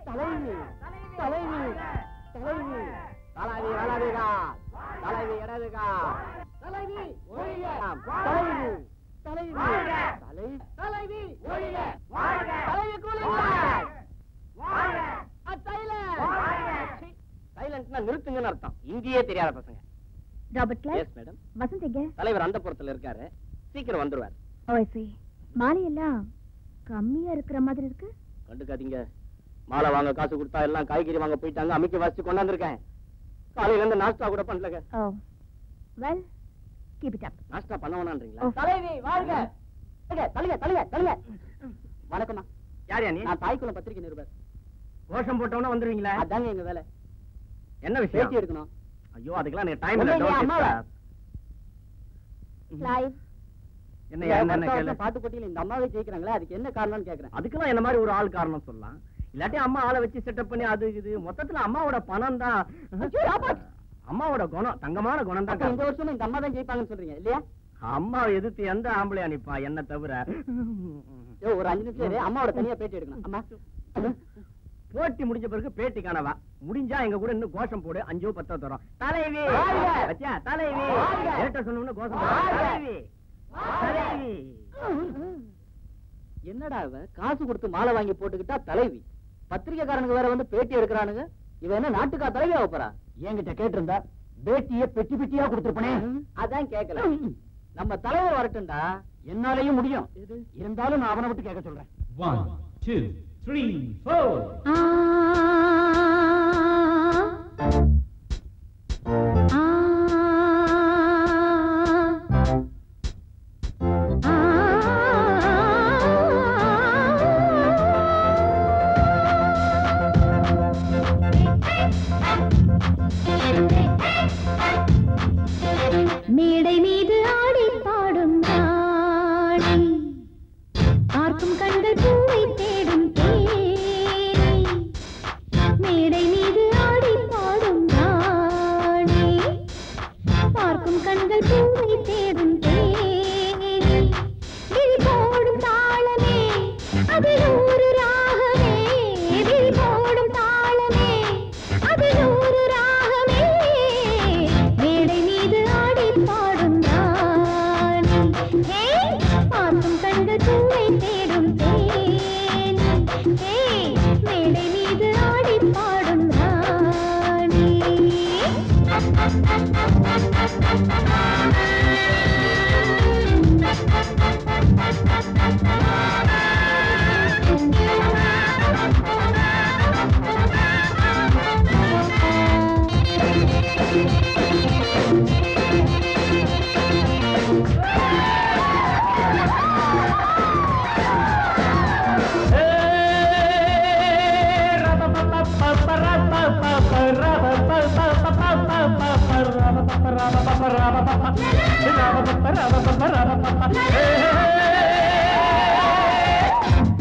தலைவி தலைவி தலைவி தலைவி வலதுகா தலைவி இடதுகா தலைவி ஒழிய தலைவி தலைவி தலை தலைவி ஒழிய தலைவி சைலண்ட்னா நிறுத்துங்கன்னு அர்த்தம். இங்கேயே தெரியாத பசங்க. Robert class. Yes madam. Vasanth எங்க? தலைவர் அந்த புறத்துல இருக்காரு, சீக்கிரம் வந்துருவார். ஓசி மாலை எல்லாம் கம்மியா இருக்கிற மாதிரி இருக்கு. கண்டுக்காதீங்க. மாலை வாங்க காசு கொடுத்தா எல்லாம் காய்கறி வாங்க போயிட்டாங்க. அமைக்க வச்சு கொண்டாந்துருக்கேன். காலையில இருந்து நாஸ்டா கூட பண்ணலங்க. Oh well keep it up. நாஸ்டா பண்ண வேணான்றீங்களா? தலைவி வாழ்க. தள்ளுங்க தள்ளுங்க தள்ளுங்க. வணக்கம்மா. யார் நீ? நான் தாய்க்குளம் பத்திரிகை நிருபர். கோஷம் போட்டவனா வந்துருவீங்களா? அதாங்க எங்க வேலை. என்ன விஷயம்? பேட்டி எடுக்கணும். ஐயோ அதுக்கெல்லாம் எனக்கு டைம் இல்ல. லைவ் என்ன என்ன கேளு. பாட்டு போட்டியில இந்த அம்மாவே ஜெயிக்கறாங்களே, அதுக்கு என்ன காரணம்னு கேக்குறேன். அதுக்கெல்லாம் என்ன மாதிரி ஒரு ஆள் காரணம் சொல்லலாம். இல்லாட்டி அம்மா ஆளை வச்சு செட்டப் பண்ணி அது இது மொத்தத்துல அம்மாவோட பணம் தான். அம்மாவோட குணம், தங்கமான குணம் தான். இந்த வருஷம் இந்த அம்மா தான் ஜெயிப்பாங்கன்னு சொல்றீங்க இல்லையா? அம்மா எதிர்த்து எந்த ஆம்பளை அனுப்பா என்ன தவிர. ஒரு 5 நிமிஷம் அம்மாவோட தனியா பேட்டி எடுக்கணும். அம்மா போட்டி முடிஞ்ச பிறகு பேட்டி காணவா முடிஞ்சா எங்க கூட இன்னும் கோஷம் போடு. 5 10 தரோம். தலைவி பத்தியா தலைவி ஏட்ட சொன்னோம்னா கோஷம் தலைவி தலைவி. என்னடா இவ காசு கொடுத்து மாலை வாங்கி போட்டுக்கிட்டா தலைவி, பத்திரிகைக்காரனுக்கு வேற வந்து பேட்டி எடுக்கிறானுங்க. இவ என்ன நாட்டுக்கா தலைவி ஆக போறா? என்கிட்ட கேட்டிருந்தா பேட்டிய பெட்டி பெட்டியா கொடுத்துருப்பனே. அதான் கேட்கல. நம்ம தலைவர் வரட்டும்டா. என்னாலையும் முடியும். இருந்தாலும் நான் அவனை விட்டு கேட்க சொல்றேன். 1 2 3 4. மேடை மீது ஆடி பாடும் ராணி, பார்க்கும் கண்கள் பூவை தேடும் தேனி. மேடை மீது ஆடி பாடும் ராணி, பார்க்கும் கண்கள் பூவை தேடும் தேனி. விழி போடும் தாளமே அதில் ஒரு ராகமே, விழி போடும் தாளமே அதில் ஒரு ராகமே. மேடை மீது ஆடி பாடும் ராணி, பார்க்கும் கண்கள் பூவை தேடும் தேனி. மேடை மீது ஆடி பாடும் ராணி.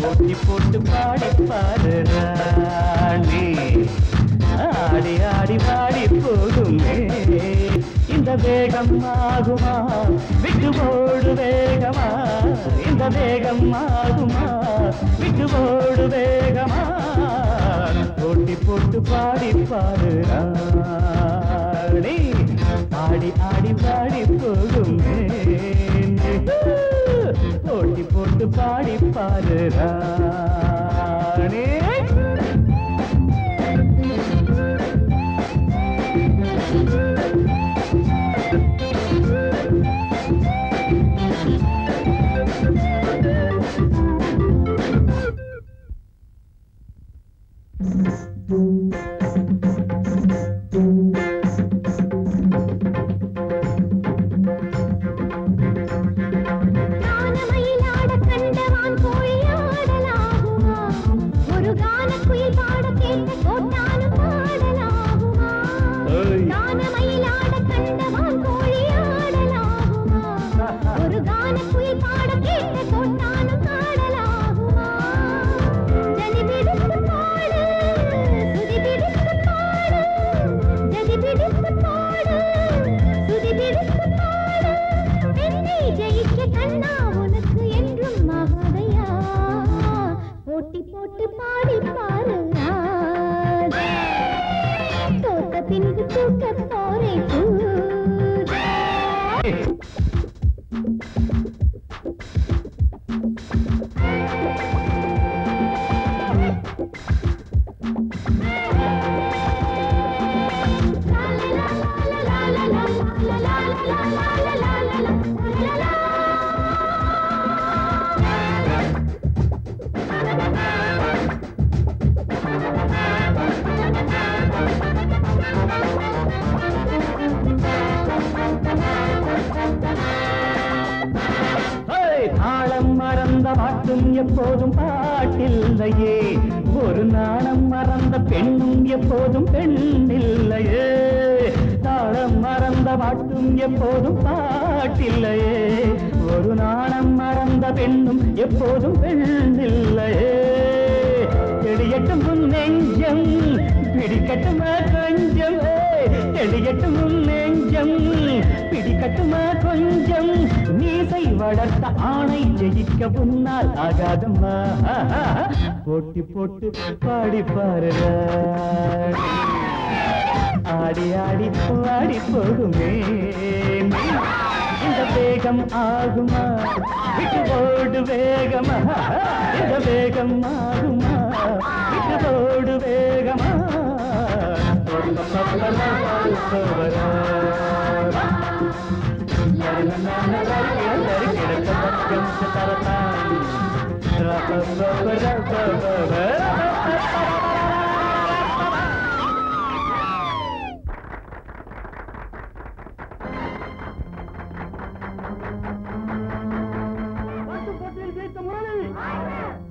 போட்டி போட்டு பாடி பாரு ராணி, ஆடி ஆடி பாடி போகுமே. இந்த வேகம் ஆகுமா விட்டு ஓடு வேகமா, இந்த வேகம் ஆகுமா விட்டு ஓடு வேகமா. போட்டி போட்டு பாடி பாரு ராணி, ஆடி ஆடி பாடி போகுமே. போட்டி போட்டு பாடி பாரு ராணி. கானமயிலாட கண்டவான் கோழி ஆடலாகுமா, ஒரு கானக்குயில் பாட கேட்ட கோட்டானும் பாடலாகுமா. கானமயிலாட கண்டவான் கோழி ஆடலாகுமா, ஒரு கானக்குயில் பாட கேட்ட கோட்டானும் பாடலாகுமா. ஜதி பிடித்து பாடு சுதி பிடித்து பாடு, ஜதி பிடித்து பாடு சுதி பிடித்து பாடு. என்னை ஜெயிக்க கண்ணா உனக்கு என்றும் மகாதையா, போட்டி போட்டு பாடி பாரு தாளம் மறந்த பாட்டும் எப்போதும் பாட்டில்லையே, ஒரு நாணம் மறந்த பெண்ணும் எப்போதும் பெண்ணில்லையே. தாளம் மறந்த பாட்டும் எப்போதும் பாட்டில்லையே, ஒரு நாணம் மறந்த பெண்ணும் எப்போதும் பெண்ணில்லையே. தெளியட்டும் உன் நெஞ்சம் பிடிக்கட்டுமா கொஞ்சம், தெளியட்டும் உன் நெஞ்சம் பிடிக்கட்டுமா கொஞ்சம். மீசை வளர்த்த ஆணை ஜெயிக்க முன்னால் ஆகாதம்மா, போட்டி போட்டு பாடி பாருங்க. ஆடி ஆடி பாடி போகுமே இந்த வேகம் ஆகுமா, விட்டு ஓடு வேகமா, இந்த வேகம் ஆகுமா, விட்டு ஓடு வேகமா.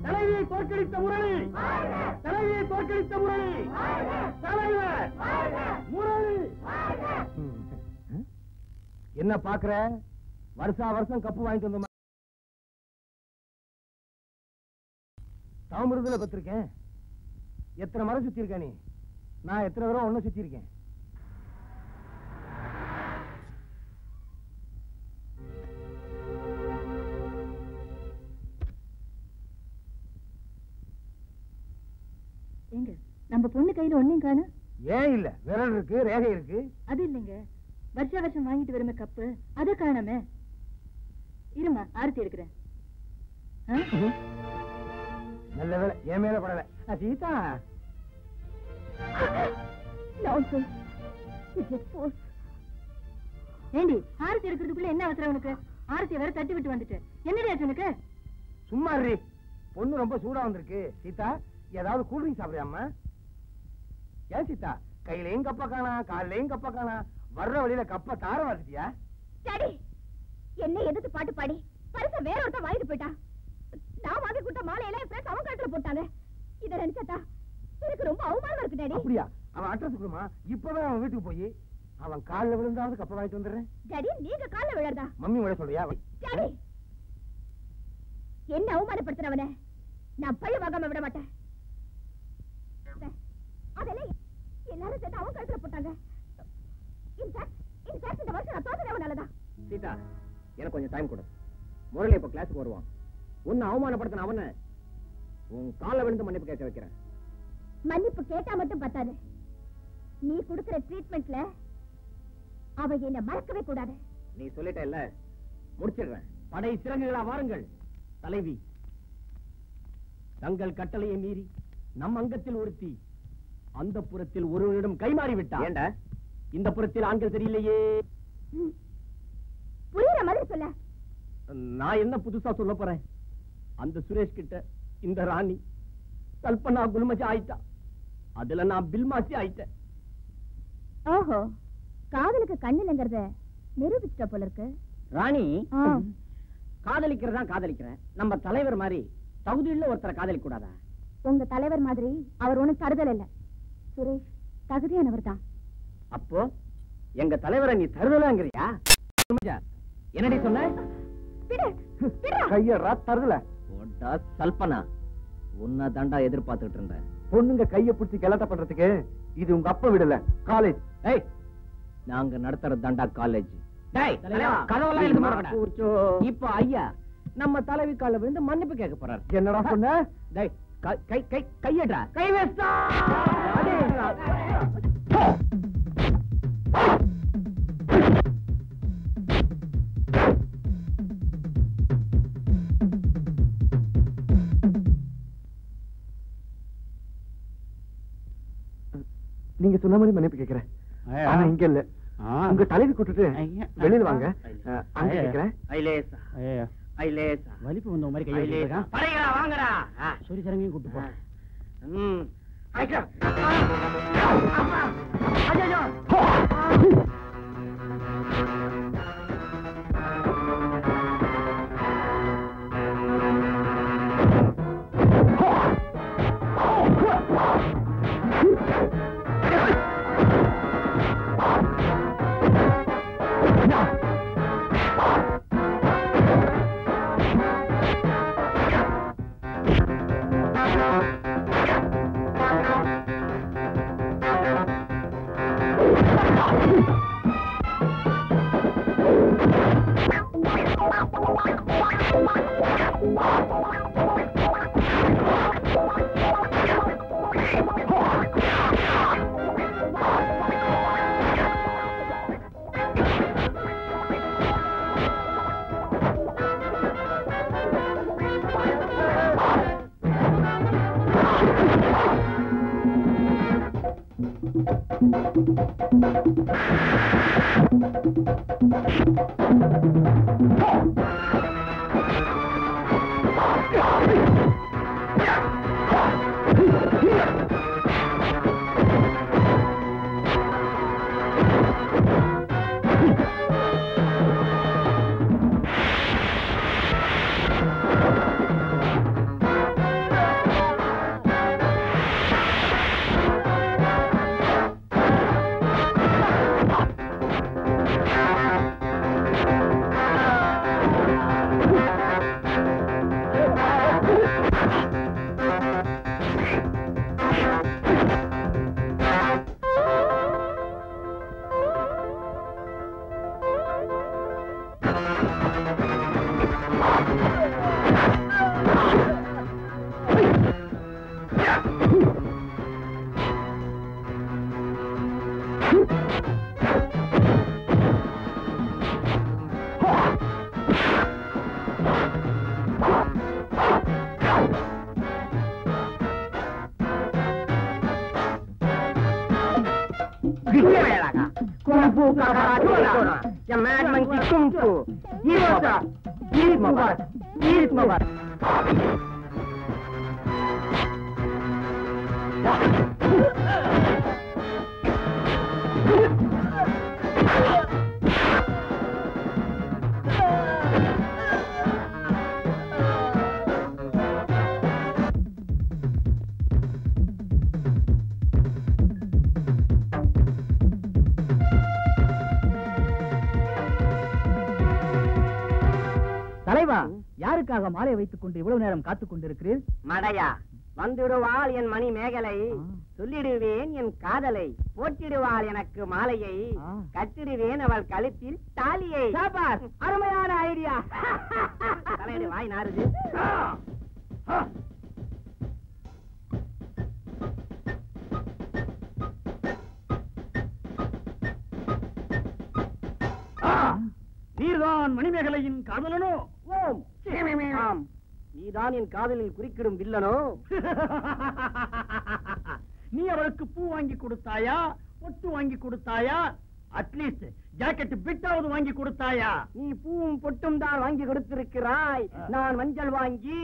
தலைவியை தோற்கடித்த முரளி, தலைவியை தோற்கடித்த முரளி, தலைவர் முரளி. என்ன பாக்குற? வருஷா வருஷம் கப்பு வாங்கிட்டு வந்த தாமிரதுல பத்திருக்கேன். எத்தனை மரம் சுத்தி இருக்க நீ? நான் எத்தனை தடவை ஒன்னும் சுத்தி இருக்கேன். எங்க நம்ம பொண்ணு கையில ஒண்ணும் காணு. ஏன் இல்ல? விரல் இருக்கு, ரேகை இருக்கு. அது இல்லைங்க, வருஷா வருஷம் வாங்கிட்டு வருமே கப்பு, அதை காணாமே. இருமா ஆரத்தி எடுக்கிறேன். நல்ல வேலை என் மேல படல. சீதா ஏண்டி ஆரத்தி எடுக்கிறதுக்குள்ள என்ன அவசரம் உனக்கு? ஆரத்தியை வேற தட்டி விட்டு வந்துட்டு என்னடி ஆச்சு உனக்கு? சும்மா இரு. பொண்ணு ரொம்ப சூடா வந்திருக்கு. சீதா ஏதாவது கூல்ட்ரிங்க் சாப்பிடுறியாம்மா? ஏன் சீதா கையிலையும் கப்ப காணா, காலையும் கப்ப காணா, வர்ற வழியில கப்ப தார வாசிட்டியா? டாடி என்ன எதிர்த்து பாட்டு பாடி பரிச வேற ஒருத்தன் வாங்கிட்டு போயிட்டா. நான் வாங்கி கொடுத்த மாலையில என் ஃப்ரெண்ட்ஸ் அவன் கழுத்துல போட்டாங்க. இத நினைச்சா எனக்கு ரொம்ப அவமானமா இருக்கு டாடி. அப்படியா? அவன் அட்ரஸ் கொடுமா, இப்பவே அவன் வீட்டுக்கு போய் அவன் கால்ல விழுந்தாவது கப்ப வாங்கிட்டு வந்துடுறேன். டாடி நீங்க கால்ல விழறதா? மம்மி விட சொல்றியா? டாடி என்ன அவமானப்படுத்துறவன நான் பழி வாங்காம விட மாட்டேன். அதெல்லாம் எல்லாரும் சேர்த்து அவன் கழுத்துல போட்டாங்க. இந்த வருஷம் நான் தோத்துறவனாலதான். சீதா எனக்கு கொஞ்சம் டைம் கொடு. முரளி இப்ப கிளாஸுக்கு வருவான். உன்னை அவமானப்படுத்தின அவனை உன் கால விழுந்து மன்னிப்பு கேட்க வைக்கிறேன். மன்னிப்பு கேட்டா மட்டும் பத்தாது, நீ கொடுக்கிற ட்ரீட்மெண்ட்ல அவ என்ன மறக்கவே கூடாது. நீ சொல்லிட்ட இல்ல, முடிச்சிடுறேன். படை சிறங்குகளா வாருங்கள். தலைவி தங்கள் கட்டளையை மீறி நம் அங்கத்தில் ஒருத்தி அந்த புறத்தில் ஒருவரிடம் கைமாறி விட்டா. ஏண்டா இந்த புறத்தில் ஆண்கள் சரியில்லையே? புரியுற மாதிரி சொல்ல. நான் என்ன புதுசா சொல்ல போறேன்? அந்த சுரேஷ் கிட்ட இந்த ராணி கல்பனா குல்மஜா ஆயிட்டா. அதுல நான் பில்மாசி ஆயிட்டேன். ஓஹோ, காதலுக்கு கண்ணிலங்கிறத நிரூபிச்சிட்ட போல இருக்கு. ராணி காதலிக்கிறதா காதலிக்கிறேன். நம்ம தலைவர் மாதிரி தகுதியுள்ள ஒருத்தரை காதலிக்க கூடாதா? உங்க தலைவர் மாதிரி அவர் ஒண்ணும் தருதல் இல்ல. சுரேஷ் தகுதியானவர் தான். அப்போ எங்க தலைவரை நீ தருதலாங்கிறியா? என்னடி சொன்ன? கையறா தருதல. சல்பனா உன்னை தாண்டா எதிர்பார்த்துட்டு இருந்தேன். பொண்ணுங்க கைய பிடிச்சி கலாட்ட பண்றதுக்கு இது உங்க அப்பா விடல, காலேஜ். ஏய் நாங்க நடத்துறது தாண்டா காலேஜ். இப்ப ஐயா நம்ம தலைவி கால விழுந்து மன்னிப்பு கேட்க போறாரு. என்னடா சொன்ன? கையடா கை வேஸ்டா. நீங்க சொன்ன மாதிரி மன்னிப்பு கேட்கிறேன். ஆனா இங்க இல்ல, உங்க தலைவி கூட்டிட்டு வெளியில வாங்க. அங்க கேட்கிறேன். வலிப்பு வந்த மாதிரி கையில வாங்கடா. சொல்லி சரங்கையும் கூட்டு போ. யாருக்காக மாலை வைத்துக் கொண்டு இவ்வளவு நேரம் காத்துக் கொண்டிருக்கிறீர்? மடையா, வந்துடுவாள் என் மணி மேகலை, சொல்லிடுவேன் என் காதலை, போட்டிடுவாள் எனக்கு மாலையை, கட்டிடுவேன் அவள் கழுத்தில் தாலியை. அருமையான ஐடியா. தலையடி வாய் நாறுது. நீர்தான் மணிமேகலையின் காதலனோ? ஆம், நீதான் என் காதலில் குறுக்கிடும் வில்லனோ? நீ அவளுக்கு பூ வாங்கி கொடுத்தாயா, பொட்டு வாங்கி கொடுத்தாயா, அட்லீஸ்ட் ஜாக்கெட் பிட்டாவது வாங்கி கொடுத்தாயா? நீ பூவும் பொட்டும் தான் வாங்கி கொடுத்திருக்கிறாய். நான் மஞ்சள் வாங்கி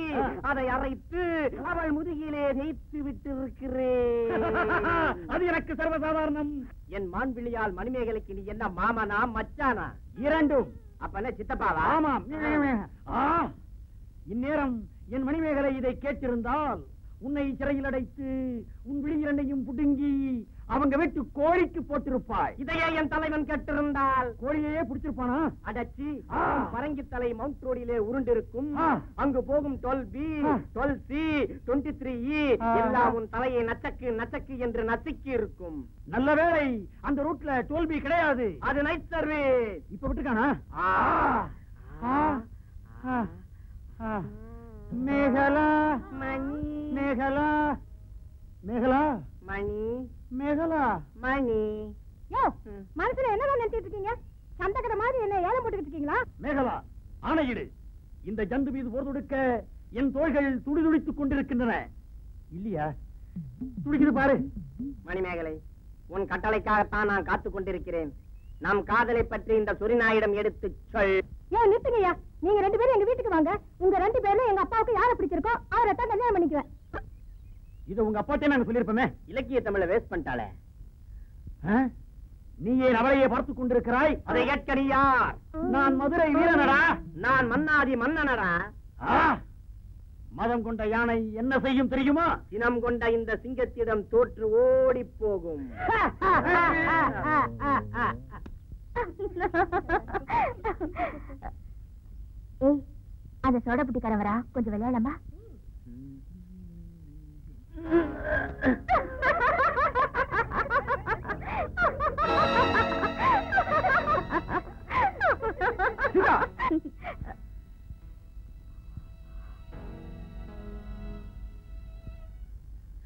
அதை அரைத்து அவள் முதுகிலே தேய்த்து விட்டு இருக்கிறேன். அது எனக்கு சர்வசாதாரணம். என் மான்விழியால் மணிமேகலைக்கு நீ என்ன மாமனா மச்சானா? இரண்டும். அப்ப என்ன சித்தப்பாவா? ஆமாம். இந்நேரம் என் மணிமேகலை இதை கேட்டிருந்தால் உன்னை சிறையில் அடைத்து உன் விழி இரண்டையும் புடுங்கி அவங்க வீட்டு கோழிக்கு போட்டிருப்பாய். இதையே என் தலைவன் கேட்டிருந்தால் கோழியே பிடிச்சிருப்பானா? அடச்சி, பரங்கி தலை மவுண்ட் ரோடிலே உருண்டிருக்கும். அங்கு போகும் 12B, 12C, 23E எல்லாம் உன் தலையை நச்சக்கு நச்சக்கு என்று நசுக்கி இருக்கும். நல்ல வேளை அந்த ரூட்ல 12B கிடையாது. அது நைட் சர்வீஸ். இப்ப விட்டுருக்கானா? மேகலா மணி, மேகலா, மேகலா, மணி, மேகலா, மணி. மனசுல என்னதான் நினைச்சிட்டு இருக்கீங்க? சந்தகட மாதிரி என்ன ஏலம் போட்டுக்கிட்டு இருக்கீங்களா? மேகலா, ஆணையிடு. இந்த ஜந்து மீது போர் தொடுக்க என் தோள்கள் துடிதுடித்துக் கொண்டிருக்கின்றன. இல்லையா? துடிக்குது பாரு. மணிமேகலை, உன் கட்டளைக்காகத்தான் நான் காத்துக் கொண்டிருக்கிறேன். நம் காதலை பற்றி இந்த சொரிநாயிடம் எடுத்து சொல். ஏன் நிறுத்துங்கய்யா, நீங்க 2 பேரும் எங்க வீட்டுக்கு வாங்க. உங்க 2 பேர்ல எங்க அப்பாவுக்கு யாரை பிடிச்சிருக்கோ அவரை தான் கல்யாணம் பண்ணிக்குவேன். இது உங்க அப்பாட்டே நாங்க சொல்லிருப்போமே. இலக்கிய தமிழை வேஸ்ட் பண்ணிட்டாளே. நீ ஏன் அவளையே பார்த்துக் கொண்டிருக்கிறாய்? அதை கேட்க நீ யார்? நான் மதுரை வீரனடா. நான் மன்னாதி மன்னனடா. மதம் கொண்ட யானை என்ன செய்யும் தெரியுமா? சினம் கொண்ட இந்த சிங்கத்திடம் தோற்று ஓடி போகும். ஏய், அந்த சோடா புட்டிக்காரவரா, கொஞ்சம் விளையாடலாமா?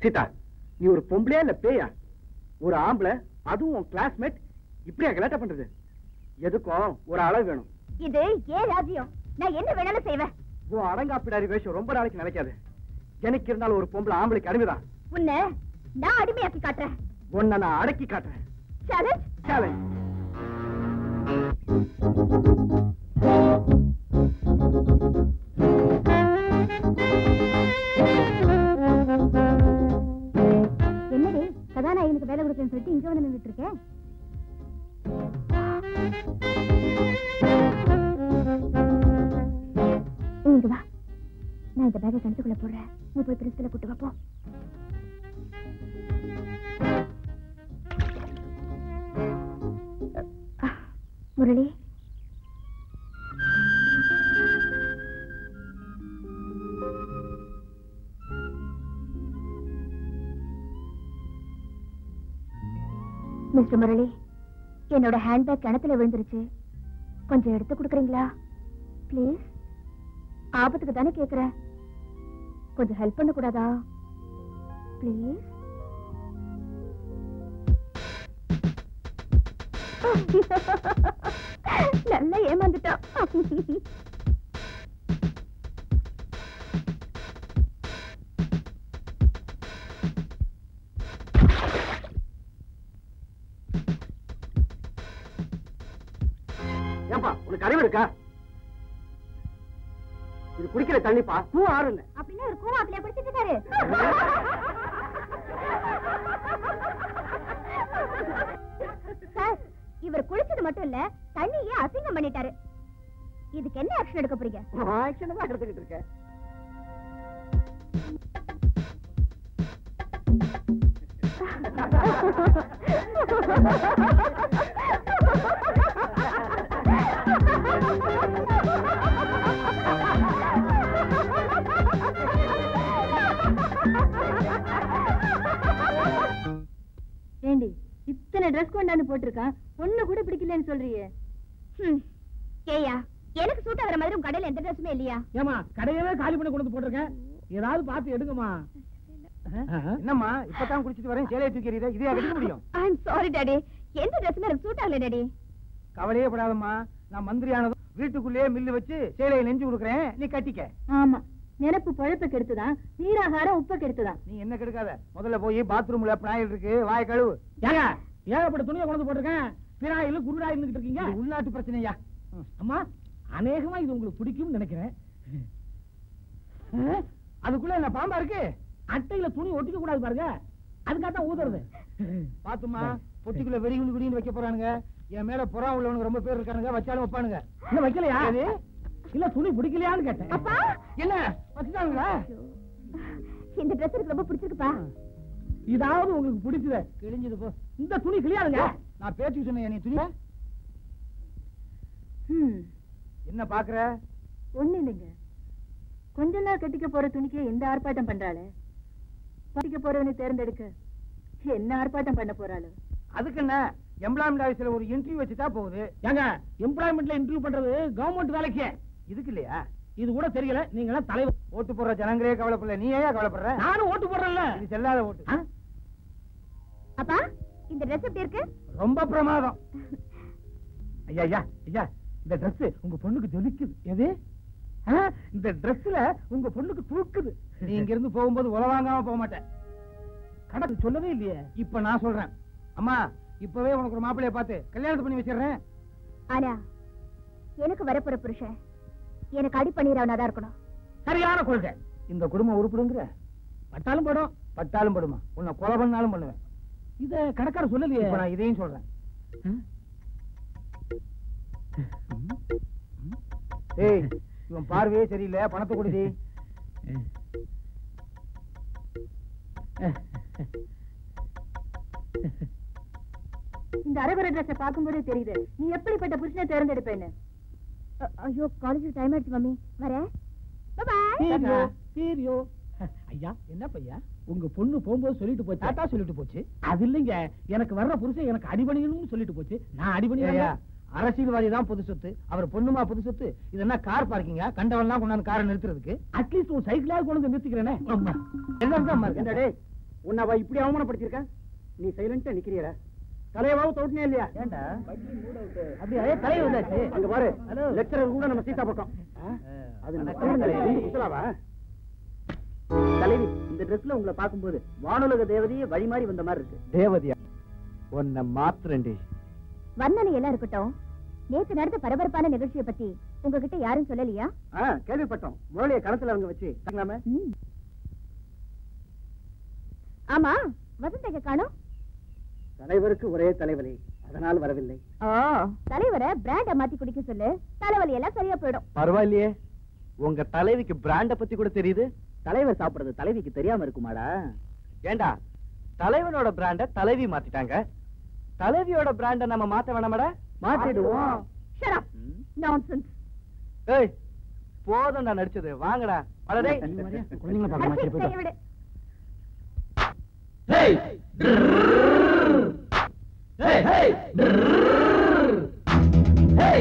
சீதா, நீ ஒரு பொம்பளையா இல்ல பேயா? ஒரு ஆம்பளை, அதுவும் கிளாஸ்மேட், இப்படியா கலாட்டா பண்றது? எதுக்கும் ஒரு அளவு வேணும். இது ஏன் ராஜ்யம்? நான் என்ன வேணாலும் செய்வேன். உன் அடங்காப்பிடாரி வேஷம் ரொம்ப நாளைக்கு நினைக்காது. எனக்கு இருந்தாலும் ஒரு பொம்பளை ஆம்பளைக்கு அடிமைதான். உன்னை நான் அடிமையாக்கி காட்டுறேன். உன்னை நான் அடக்கி காட்டுறேன். சேலஞ்ச். சேலஞ்ச். என்னடி கதாநாயகனுக்கு வேலை கொடுக்கணும்னு சொல்லிட்டு இங்க வந்து நின்றுட்டு இருக்கேன். இங்க வா, நான் இந்த பேக்கை கணத்துக்குள்ள போடுறேன். நீ போய் பிரின்ஸ்பலை கூட்டு வாப்போ. முரளி, மிஸ்டர் முரளி, என்னோட ஹேண்ட்பேக் கிணத்துல விழுந்துருச்சு. கொஞ்சம் எடுத்து கொடுக்குறீங்களா ப்ளீஸ்? ஆபத்துக்கு தானே கேக்குறேன். கொஞ்சம் ஹெல்ப் பண்ண கூடாதா ப்ளீஸ்? நல்லா ஏமாந்துட்டா. ஏப்பா, உனக்கு அறிவு இருக்கா? இது குடிக்கிற தண்ணிப்பா, பூ ஆறுங்க. அப்படின்னா ஒரு கூவாப்பிலையா குடிச்சிட்டு இருக்காரு. சார், இவர் குளிச்சது மட்டும் இல்ல, தண்ணியே அசிங்கம் பண்ணிட்டாரு. இதுக்கு என்ன ஆக்ஷன் எடுக்க போறீங்க? ஆக்ஷன் தான் எடுத்துக்கிட்டு இருக்கேன். ஏண்டி, இத்தனை ட்ரெஸ் கொண்டாந்து போட்டிருக்கான், ஒண்ணு கூட பிடிக்கலன்னு சொல்றியே? ஏயா, எனக்கு சூட் ஆகிற மாதிரி உங்க கடையில எந்த ட்ரெஸ்ஸுமே இல்லையா? ஏமா, கடையவே காலி பண்ணி கொண்டு போட்டிருக்கேன். ஏதாவது பார்த்து எடுங்கம்மா. என்னம்மா, இப்பதான் குடிச்சிட்டு வரேன், சேலையை தூக்கிறீங்க, இதையா கட்டிக்க முடியும்? ஐ அம் சாரி டாடி, எந்த ட்ரெஸ்ஸுமே எனக்கு சூட் ஆகல டாடி. கவலையே படாதம்மா, நான் மந்திரி ஆனதும் வீட்டுக்குள்ளேயே மில்லு வச்சு சேலையை நெஞ்சு கொடுக்குறேன், நீ கட்டிக்க. ஆமா, நினைப்பு பழப்ப கெடுத்துதான், நீராகாரம் உப்ப கெடுத்துதான். நீ என்ன கெடுக்காத, முதல்ல போய் பாத்ரூம்ல பினாயில் இருக்கு, வாய கழுவு. ஏங்க, ஏகப்பட்ட துணியை கொண்டு போட்டிருக்கேன். பினாயில் குருடா இருந்துகிட்டு இருக்கீங்க. இது உள்நாட்டு பிரச்சனையா? அம்மா, அநேகமா இது உங்களுக்கு பிடிக்கும்னு நினைக்கிறேன். அதுக்குள்ள என்ன பாம்பா இருக்கு? அட்டையில துணி ஒட்டிக்க கூடாது பாருங்க, அதுக்காகத்தான் ஊதுறது. பாத்துமா, பொட்டிக்குள்ள வெடிகுண்டு குடின்னு வைக்க போறானுங்க. என் மேல புறா உள்ளவனுக்கு ரொம்ப பேர் இருக்கானுங்க, வச்சாலும் வைப்பானுங்க. இல்ல வைக்கலையா? இல்ல துணி பிடிக்கலையான்னு கேட்டேன். அப்பா, என்ன வச்சுட்டானுங்களா? இந்த ட்ரெஸ் எனக்கு ரொம்ப பிடிச்சிருக்குப்பா. இதாவது உங்களுக்கு பிடிச்சது கிழிஞ்சது போ. இந்த துணி கிளியாதுங்க. நான் பேச்சு சொன்னேன், நீ துணி என்ன பாக்குற? ஒண்ணு இல்லைங்க, கொஞ்ச நாள் கட்டிக்க போற துணிக்கு எந்த ஆர்ப்பாட்டம் பண்றாளே, கட்டிக்க போறவனை தேர்ந்தெடுக்க என்ன ஆர்ப்பாட்டம் பண்ண போறாளோ? அதுக்கு என்ன, எம்ப்ளாய்மெண்ட் ஆபீஸ்ல ஒரு இன்டர்வியூ வச்சுட்டா போகுது. ஏங்க, எம்ப்ளாய்மெண்ட்ல இன்டர்வியூ பண்றது கவர்மெண்ட் வேலைக்கு. இதுக்கு இல்லையா? இது கூட தெரியல. நீங்க எல்லாம் தலைவர். ஓட்டு போடுற ஜனங்களே கவலைப்படல, நீ ஏன் கவலைப்படுற? நானும் ஓட்டு போடுறேன்ல. இது செல்லாத ஓட்டு. அப்பா, இந்த ட்ரெஸ் எப்படி இருக்கு? ரொம்ப பிரமாதம். ஐயா ஐயா ஐயா, இந்த Dress உங்க பொண்ணுக்கு ஜொலிக்குது. எது? இந்த Dressல உங்க பொண்ணுக்கு தூக்குது. நீ இங்க இருந்து போகும்போது உலவாங்காம போக மாட்டேன். கணக்கு சொல்லவே இல்லையே. இப்ப நான் சொல்றேன், அம்மா இப்பவே உனக்கு ஒரு மாப்பிள்ளைய பார்த்து கல்யாணத்தை பண்ணி வச்சிடுறேன். ஆனா எனக்கு வரப்போற புருஷன் எனக்கு அடி பண்ணிடுறவனாதான் இருக்கணும். சரியான கொள்கை. இந்த குடும்பம் உருப்பிடுங்கிற பட்டாலும் படும், பட்டாலும் படுமா, உன்னை கொலை பண்ணாலும் பண்ணுவேன். இத கணக்கார சொல்லலையே, நான் இதையும் சொல்றேன். ஏய், இவன் பார்வையே சரியில்லை, பணத்தை கொடுதி. இந்த அரகுர ட்ரெஸ்ஸை பார்க்கும்போதே தெரியுது நீ எப்படிப்பட்ட புருஷனை தேர்ந்தெடுப்பேன்னு. ஐயோ காலேஜ் டைம் ஆயிடுச்சு மம்மி, வரேன். ஐயா என்ன பையா, உங்க பொண்ணு போகும்போது சொல்லிட்டு போச்சு, டாட்டா சொல்லிட்டு போச்சு. அது இல்லைங்க, எனக்கு வர்ற புருஷன் எனக்கு அடிபணியணும்னு சொல்லிட்டு போச்சு. நான் அடிபணியா? அரசியல்வாதி தான் பொது சொத்து, அவர் பொண்ணுமா பொது சொத்து. இது என்ன கார் பார்க்கிங்க? கண்டவன்லாம் கொண்டாந்து காரை நிறுத்துறதுக்கு அட்லீஸ்ட் ஒரு சைக்கிளாக கொண்டு வந்து நிறுத்திக்கிறேனே. என்னடா உன்னை அவ இப்படி அவமானப்படுத்திருக்க? நீ சைலண்டா நிக்கிறியடா. தலையவாவும் தோட்டினே இல்லையா? ஏண்டா அப்படியே தலைய வந்தாச்சு. அங்க பாரு, லெக்சரர் கூட நம்ம சீதா பக்கம். தலைவி, இந்த ட்ரெஸ்ல உங்களை பார்க்கும்போது வானுலக தேவதையே வழி மாறி வந்த மாதிரி இருக்கு. தேவதையா? உன்னை மாத்திரண்டி. வர்ணனை எல்லாம் இருக்கட்டும், நேத்து நடந்த பரபரப்பான நிகழ்ச்சியை பத்தி உங்ககிட்ட யாரும் சொல்லலையா? கேள்விப்பட்டோம். முரளிய களத்துல அவங்க வச்சு ஆமா, வசந்தக காணோம். தலைவருக்கு ஒரே தலைவலி, அதனால் வரவில்லை. தலைவரை பிராண்ட மாத்தி குடிக்க சொல்லு, தலைவலி எல்லாம் சரியா போயிடும். பரவாயில்லையே, உங்க தலைவிக்கு பிராண்ட பத்தி கூட தெரியுது. தலைவர் சாப்பிடுறது தலைவிக்கு தெரியாம இருக்குமாடா? ஏண்டா, தலைவனோட பிராண்ட தலைவி மாத்திட்டாங்க, தலைவியோட பிராண்ட நம்ம மாத்த வேணாமடா? மாத்திடுவோம். Shut up. Nonsense. ஏய், போதும்டா நடிச்சது, வாங்கடா. அடடே, குழந்தைகளை பார்க்க மாட்டேன் போய்டா. Hey! Hey! Hey! Hey!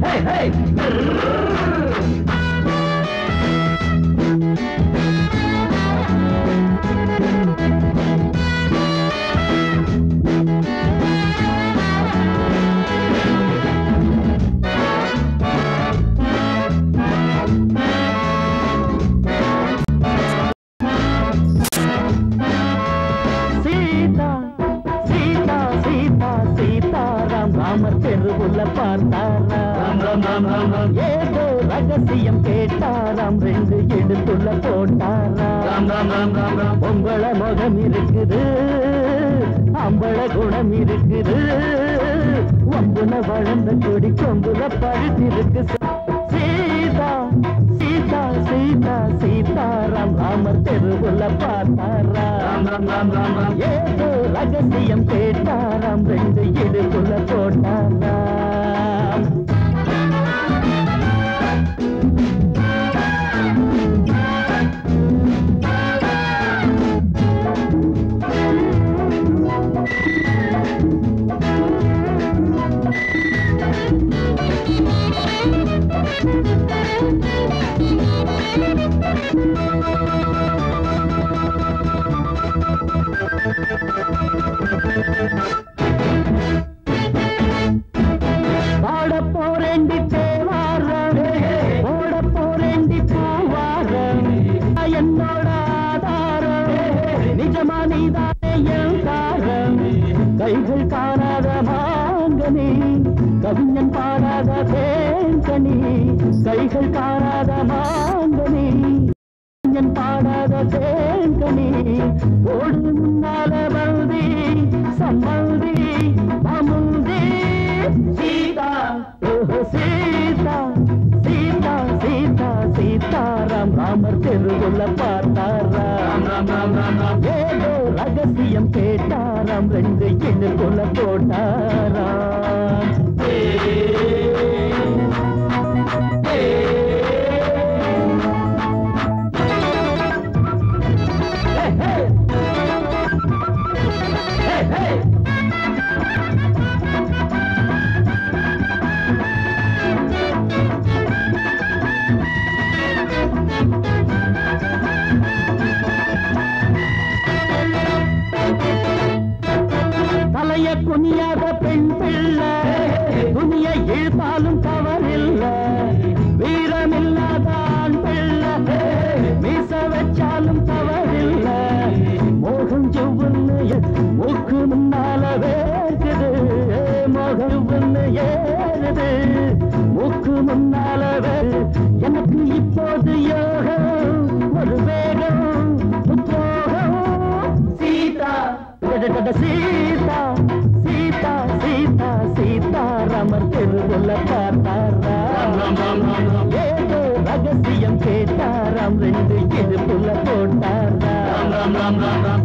Hey! Hey! ஏதோ ரகசியம் கேட்டாராம், ரெண்டு எடுத்துள்ள போட்டாராம். பொம்பள முகம் இருக்குது, அம்பள குணம் இருக்குது, ஒம்புல வளர்ந்த கொடி கொம்புல பழுத்திருக்கு. சீதா சீதா சீதா சீதாராம், ராமர் தெருவுல பார்த்தாராம். ஏதோ ரகசியம் கேட்டாராம், ரெண்டு எடுத்துள்ள போட்டாராம். பாடப்போரேண்டி தேவாரம், ஓடப்போரேண்டி பூவாரம், என்னோட ஆதாரம் நிஜமா நீதானே என் தாரம். கைகள் காணாத மாங்கனி, கவிஞன் பாடாத தேன்கனி. கைகள் காணாத மாங்கனி, கவிஞன் பாடாத தேன்கனி. ஓடு முன்னால பல்தி சம்மல்தி அமுல்தி. சீதா சீதா சீதா சீதா சீதாராம், ராமர் தெருவுல பார்த்தாராம். ஏதோ ரகசியம் கேட்டாராம், ரெண்டு எண்ணுக்குள்ள போட்டாராம். தலைய குனியாத பெண் பிள்ளை, துணிய இழுத்தாலும் தவறில்லை. வீரமில்லாத ஆண் பிள்ளை, மீச வச்சாலும் தவறில்லை. மோகம் ஜெவ்வுன்னு அடடட சீதா சீதா சீதா சீதாராமர் தெருவுல பார்த்தாரா ஏதோ ரகசியம் கேட்டாராம் ரெண்டு இடுப்புல போட்டாரா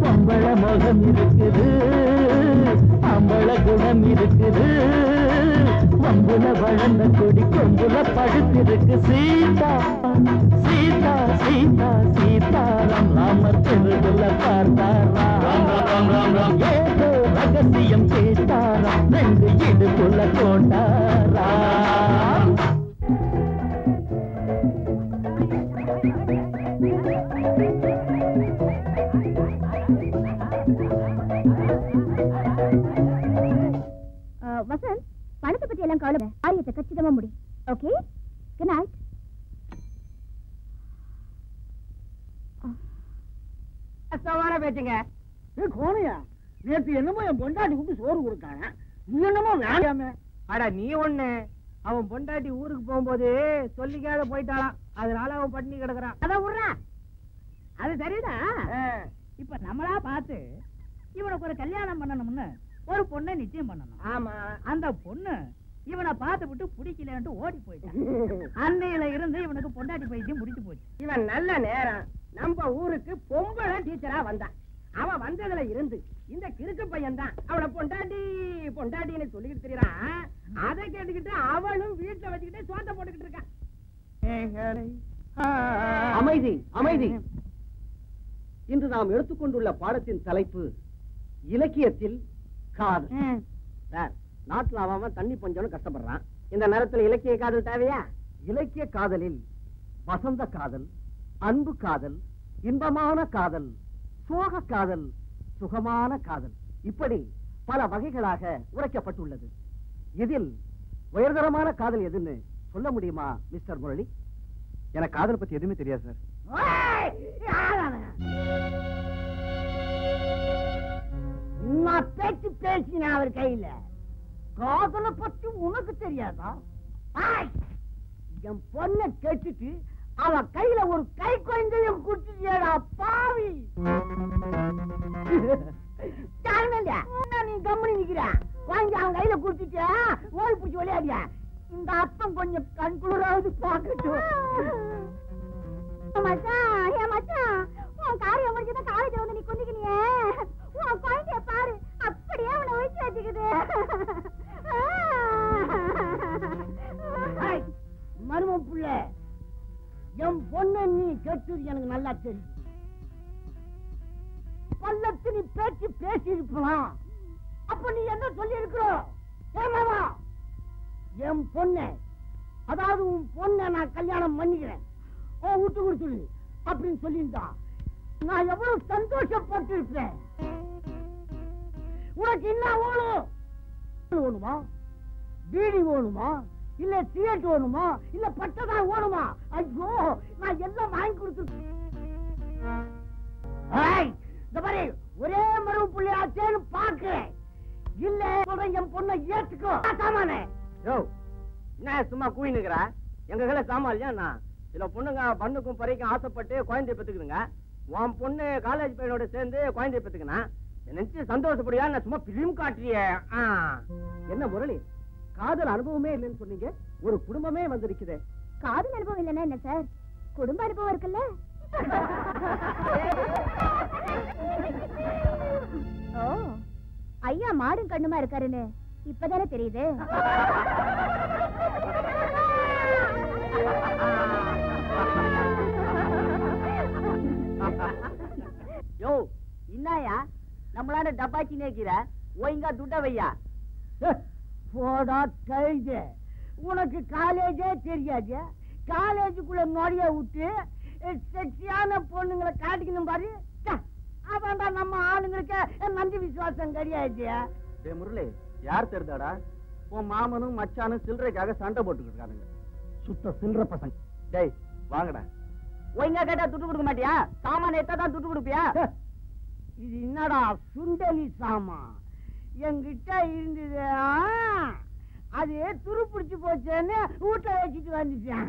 பொம்பள முகம் இருக்குது அம்பள குணம் இருக்குது மம்புல வளர்ந்த கொடி கொம்புல படுத்திருக்கு சீதா சீதா சீதா சீதாராம் ராமர் தெருவுல பார்த்தாரா ஏதோ ரகசியம் கேட்டாராம் ரெண்டு இடுப்புல போட்டாரா வசந்த் பணத்தை பத்தி எல்லாம் கவலை காரியத்தை கச்சிதமா முடி. Okay, good night. பேச்சுங்க கோணையா நேற்று என்னமோ என் பொண்டாட்டி கூப்பிட்டு சோறு கொடுத்தாங்க, நீ என்னமோ வேலையாம. அட நீ ஒண்ணு, அவன் பொண்டாட்டி ஊருக்கு போகும்போது சொல்லிக்காத போயிட்டாளாம், அதனால அவன் பட்டினி கிடக்குறான். அதான் விடுறா, அது சரிதான். இப்ப நம்மளா பார்த்து இவனுக்கு ஒரு கல்யாணம் பண்ணணும்னு ஒரு பொண்ணை நிச்சயம் பண்ணணும். ஆமா, அந்த பொண்ணு இவனை பார்த்து விட்டு பிடிக்கலன்ட்டு ஓடி போயிட்டான். அன்னையில இருந்து இவனுக்கு பொண்டாட்டி பைத்தியம் முடிச்சு போச்சு. இவன் நல்ல நேரம் நம்ம ஊருக்கு பொம்பளை டீச்சரா வந்தான். அவன் வந்ததுல இருந்து இந்த கிறுக்கு பையன் தான் அவளை பொண்டாட்டி பொண்டாட்டின்னு சொல்லிக்கிட்டு தெரியறான். அதை கேட்டுக்கிட்டு அவளும் வீட்டுல வச்சுக்கிட்டு சோத்த போட்டுக்கிட்டு இருக்கான். அமைதி அமைதி. இன்று நாம் எடுத்துக்கொண்டுள்ள பாடத்தின் தலைப்பு இலக்கியத்தில் காதல். சார், நாட்டுல அவன் தண்ணி பஞ்சம்னு கஷ்டப்படுறான். இந்த நேரத்தில் இலக்கிய காதல் தேவையா? இலக்கிய காதலில் வசந்த காதல், அன்பு காதல், இன்பமான காதல், சோக காதல், சுகமான காதல், இப்படி பல வகைகளாக உரைக்கப்பட்டுள்ளது. இதில் உயர்தரமான காதல் எதுன்னு சொல்ல முடியுமா மிஸ்டர் முரளி? எனக்கு காதல் பத்தி எதுவுமே தெரியாது சார். பேச்சு பேசின அவர் கையில காதலை பற்றி உனக்கு தெரியாதா? என் பொண்ணை கேட்டுட்டு அவ கையில ஒரு கை குழந்தையும் குடுத்துட்டியடா பாவி. நீ கம்பெனி நிக்கிற வாங்கி அவன் கையில குடுத்துட்ட ஓடி பிடிச்சி விளையாடியா. இந்த அப்பம் கொஞ்சம் கண்குளிராவது பாக்கட்டும். உன் காரியம் முடிஞ்சதான் காலேஜ் வந்து நீ குந்திக்கினியே, உன் குழந்தைய பாரு அப்படியே அவனை ஒழிச்சு வச்சுக்குது. மரும புள்ள, என் பொண்ணு நீ கேட்டது எனக்கு நல்லா தெரியும். பல்லத்து நீ பேச்சு பேசி இருக்கலாம், அப்ப நீ என்ன சொல்லி இருக்கிறோம்? ஏமாவா என் பொண்ணு, அதாவது உன் பொண்ணை நான் கல்யாணம் பண்ணிக்கிறேன், உன் விட்டு கொடுத்துடு அப்படின்னு சொல்லியிருந்தா நான் எவ்வளவு சந்தோஷப்பட்டு இருப்பேன். உனக்கு என்ன வேணும்? வேணுமா, பீடி வேணுமா, இல்ல சிகரெட் வேணுமா, இல்ல பட்டதான் வேணுமா? ஐயோ, நான் எல்லாம் வாங்கி கொடுத்துருக்கேன். ஒரே மரபு புள்ளியாச்சேன்னு பாக்குறேன். இல்ல என் பொண்ணை ஏத்துக்கோ. சாமானே என்ன சும்மா கூய் நிக்கிற? எங்க கையில சாமான்யா நான் சில பொண்ணுங்க பண்ணுக்கும் பறைக்கும் ஆசைப்பட்டு குழந்தைய பெத்துக்குதுங்க. உன் பொண்ணு காலேஜ் பையனோட சேர்ந்து குழந்தைய பெத்துக்குனா நினைச்சு சந்தோஷப்படியா? நான் சும்மா பிலிம் காட்டுறிய. என்ன முரளி, காதல் அனுபவமே இல்லைன்னு சொன்னீங்க, ஒரு குடும்பமே வந்திருக்குது. காதல் அனுபவம் இல்லைன்னா என்ன சார், குடும்ப அனுபவம் இருக்குல்ல. ஓ, ஐயா மாடும் கண்ணுமா இருக்காருன்னு இப்பதானே தெரியுது. யோ, இன்னாயா நம்மளால டப்பாச்சி நேக்கிற ஒழுங்கா துட்ட வையா. போடா கழுது, உனக்கு காலேஜே தெரியாது. காலேஜுக்குள்ள நுழைய விட்டு செக்ஸியான பொண்ணுங்களை காட்டிக்கணும் பாரு. அதான்டா நம்ம ஆளுங்களுக்கு நன்றி விசுவாசம் கிடையாது. முரளி, யார் தெரிந்தாடா? உன் மாமனும் மச்சானும் சில்லறைக்காக சண்டை போட்டுக்கிட்டு இருக்கானுங்க. சுத்த சில்லற பசங்க. டேய் வாங்கடா. ஒழுங்கா கேட்டா துட்டு கொடுக்க மாட்டியா? சாமான எத்தான் துட்டு கொடுப்பியா? இது என்னடா சுண்டலி சாமா என்கிட்ட இருந்தது, அது துரு பிடிச்சு போச்சேன்னு வீட்டுல வச்சுட்டு வந்துட்டேன்.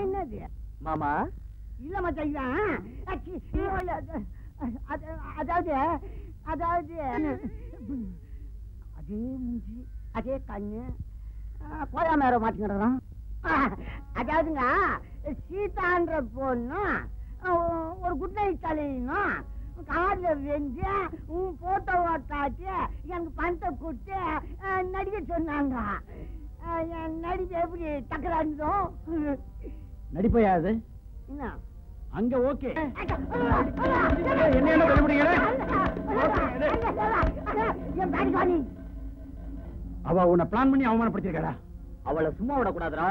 என்னது மாமா, இல்ல மச்சான் அதாவது அதாவது அதே மூஞ்சி அதே கண்ணு போயா மேல மாட்டிக்கிறான். அதாவதுங்க சீதான்ற பொண்ணு ஒரு குட் நைட் தலையணும் கார்ல வெஞ்சு உன் போட்டோவை காட்டி எனக்கு பணத்தை கொடுத்து நடிக்க சொன்னாங்க. என் நடிப்பு எப்படி டக்கராந்தோ நடிப்பையா அது என்ன அங்க ஓகே என் பேடிகாணி அவ உன்னை பிளான் பண்ணி அவமானப்படுத்திருக்கா. அவளை சும்மா விடக்கூடாதுடா.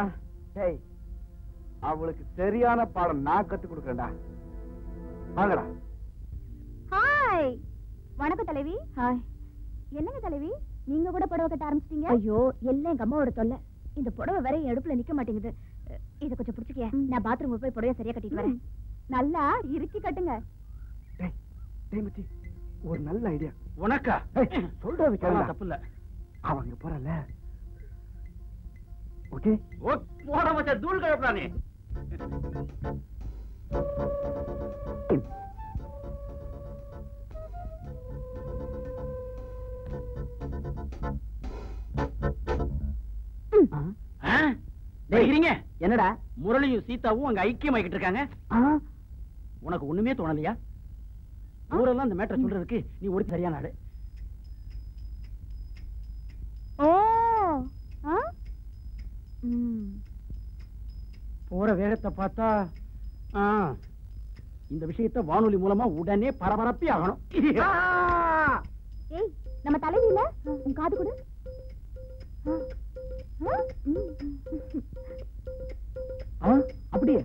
டேய் அவளுக்கு சரியான பாடம் நான் கத்து கொடுக்கறேன்டா. வாங்கடா. ஹாய் வணக்கம் தலைவி. ஹாய் என்னங்க தலைவி நீங்க கூட புடவை கட்ட ஆரம்பிச்சிட்டீங்க? ஐயோ எல்லாம் எங்க அம்மாவோட தொல்லை. இந்த புடவை வேற என் எடுப்புல நிக்க மாட்டேங்குது. இத கொஞ்சம் பிடிச்சிக்க. நான் பாத்ரூம் போய் புடவை சரியா கட்டிட்டு வரேன். நல்லா இறுக்கி கட்டுங்க. டேய் டேய் மச்சி ஒரு நல்ல ஐடியா. உனக்கா சொல்றது கேளு. தப்பு இல்ல. அவங்க போறல. ஓகே போட மச்ச தூள் கழப்பறானே. என்னடா முரளியும் சீதாவும் அங்க ஐக்கியமாக்கிட்டு இருக்காங்க. உனக்கு ஒண்ணுமே தோணலையா? ஊரெல்லாம் இந்த மேட்டரை சொல்றதுக்கு நீ ஒரு சரியான ஆளு. போற வேகத்தை பார்த்தா இந்த விஷயத்தை வானொலி மூலமா உடனே பரபரப்பி ஆகணும். ஏய் நம்ம தலைவியில உன் காது கொடு. அப்படியே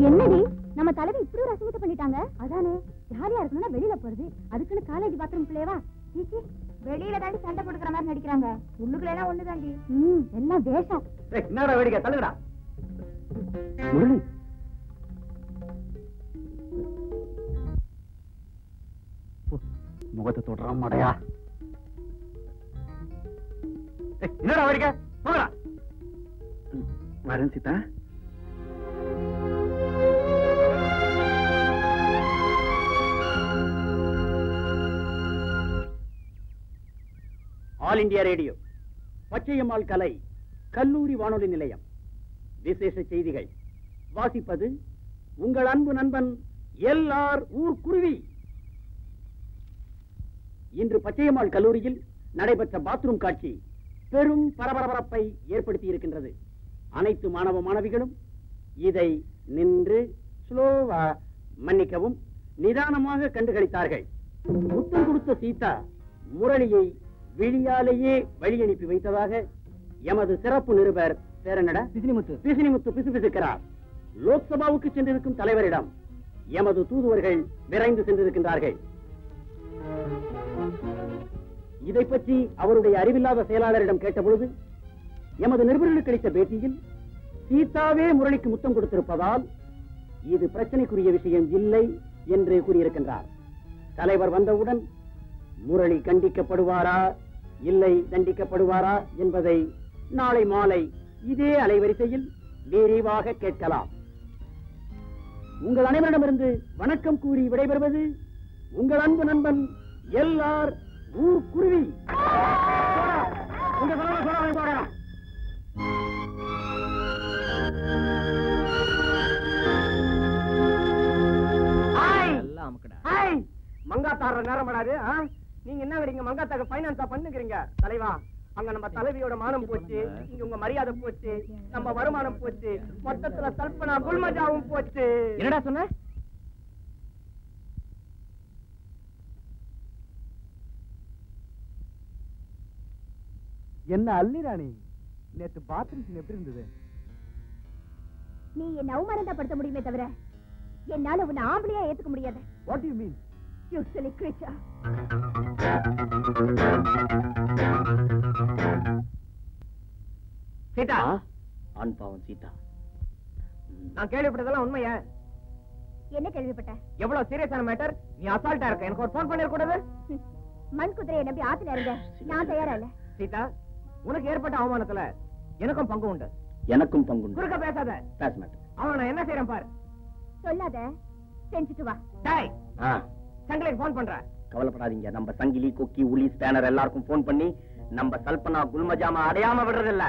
என்னடி நம்ம தலைவி இப்படி ஒரு அசிங்கத்தை பண்ணிட்டாங்க. அதானே ஜாலியா இருக்கணும்னா வெளியில போறது. அதுக்குன்னு காலேஜ் பாத்ரூம் பிள்ளையவா சீச்சி வெளியில தாண்டி சண்டை போடுக்கிற மாதிரி நடிக்கிறாங்க. உள்ளுக்குள்ள எல்லாம் ஒண்ணு தாண்டி. எல்லாம் வேஷம். என்னடா வேடிக்கை தள்ளுடா. முரளி முகத்தை தொடுறான் மடையா. என்னடா வேடிக்கை போடா. வரேன் Sita. All India radio Pachaiyammal கலை கல்லூரி வானொலி நிலையம் விசேஷ செய்திகள் வாசிப்பது உங்கள் அன்பு நண்பன் எல்ஆர் ஊர்க்குருவி. இன்று பச்சையம்மாள் கல்லூரியில் நடைபெற்ற பாத்ரூம் காட்சி பெரும் பரபரப்பை ஏற்படுத்தி இருக்கின்றது. அனைத்து மாணவ மாணவிகளும் இதை நின்று ஸ்லோவா மன்னிக்கவும் நிதானமாக கண்டுகளித்தார்கள். முத்தம் கொடுத்த சீதா முரளியை விழியாலேயே வழி அனுப்பி வைத்ததாக எமது சிறப்பு நிருபர் பேரனடா பிசினிமுத்து பிசுபிசுக்கிறார். லோக்சபாவுக்கு சென்றிருக்கும் தலைவரிடம் எமது தூதுவர்கள் விரைந்து சென்றிருக்கின்றார்கள். இதை பற்றி அவருடைய அறிவில்லாத செயலாளரிடம் கேட்டபொழுது எமது நிருபர்களுக்கு அளித்த பேட்டியில் சீதாவே முரளிக்கு முத்தம் கொடுத்திருப்பதால் இது பிரச்சனைக்குரிய விஷயம் இல்லை என்று கூறியிருக்கின்றார். தலைவர் வந்தவுடன் முரளி கண்டிக்கப்படுவாரா இல்லை தண்டிக்கப்படுவாரா என்பதை நாளை மாலை இதே அலைவரிசையில் விரிவாக கேட்கலாம். உங்கள் அனைவரிடமிருந்து வணக்கம் கூறி விடைபெறுவது உங்கள் அன்பு நண்பன் எல்ஆர் ஊர்க்குருவி. மங்காத்தாடுற நேரம் படாது. நீங்க என்ன வரீங்க? மங்காத்தாக்கு பைனான்ஸா பண்ணுகிறீங்க தலைவா. அங்க நம்ம தலைவியோட மானம் போச்சு, இங்க உங்க மரியாதை போச்சு, நம்ம வருமானம் போச்சு, மொத்தத்துல கல்பனா குல்மஜாவும் போச்சு. என்னடா சொன்ன? என்ன அல்லி ராணி, நேத்து பாத்ரூம் சீன் எப்படி இருந்தது? நீ என்ன அவமானப்படுத்த முடியுமே தவிர என்னால உன்னை ஆம்பளையா ஏத்துக்க முடியாது. What do you mean? You silly creature. Sita, ஆண் பாவம் சீதா. நான் கேள்விப்பட்டதெல்லாம் உண்மையா? என்ன கேள்விப்பட்ட? எவ்வளவு சீரியஸான மேட்டர். நீ அசால்ட்டா இருக்க. எனக்கு ஒரு போன் பண்ணிர கூடாது? மண் குதிரையை நம்பி ஆத்துல இருங்க. நான் தயாரா இல்ல. சீதா, உனக்கு ஏற்பட்ட அவமானத்துல எனக்கும் பங்கு உண்டு. எனக்கும் பங்குண்டு. குறுக்க பேசாத. பேச மாட்டேன். அவன் நான் என்ன செய்யறேன் பாரு. சொல்லாத, செஞ்சுட்டு வா. டாய், ஆ, சங்கிலிக்கு போன் பண்ற. கவலைப்படாதீங்க. நம்ம சங்கிலி, கொக்கி, உளி, ஸ்பேனர் எல்லாருக்கும் போன் பண்ணி நம்ம சல்பனா குல்மஜாமா அடையாம விடுறதில்ல.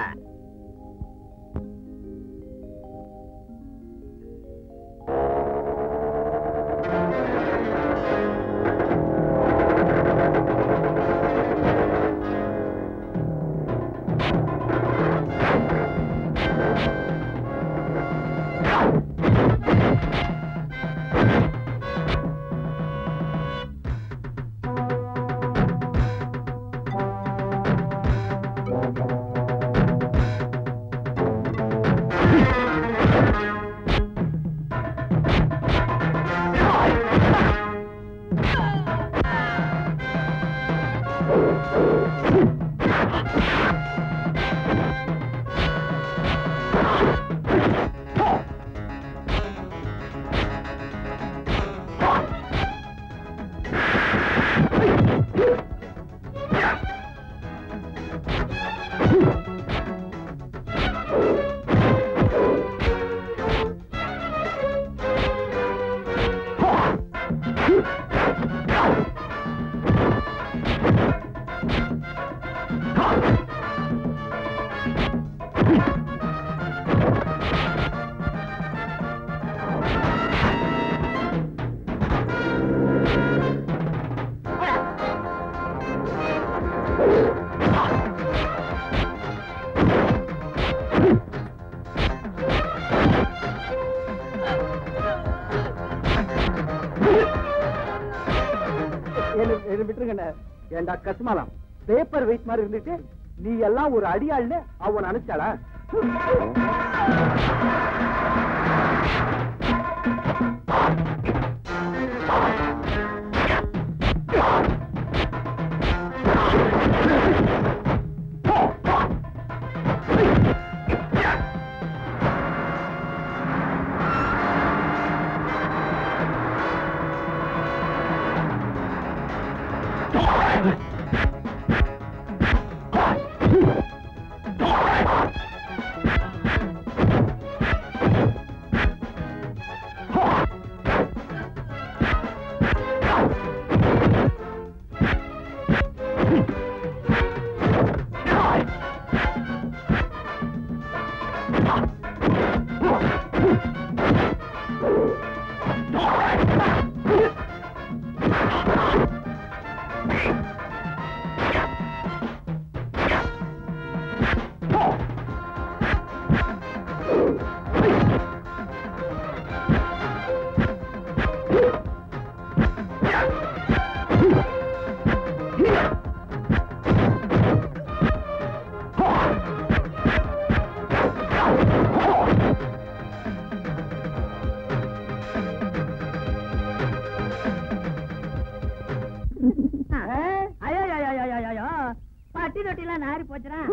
ஏண்டா கஸ்மாலாம், பேப்பர் வெயிட் மாதிரி இருந்துட்டு நீ எல்லாம் ஒரு அடியாள்னு அவன் நினைச்சாளா? பட்டி தொட்டிலாம் நாரி போச்சுறான்.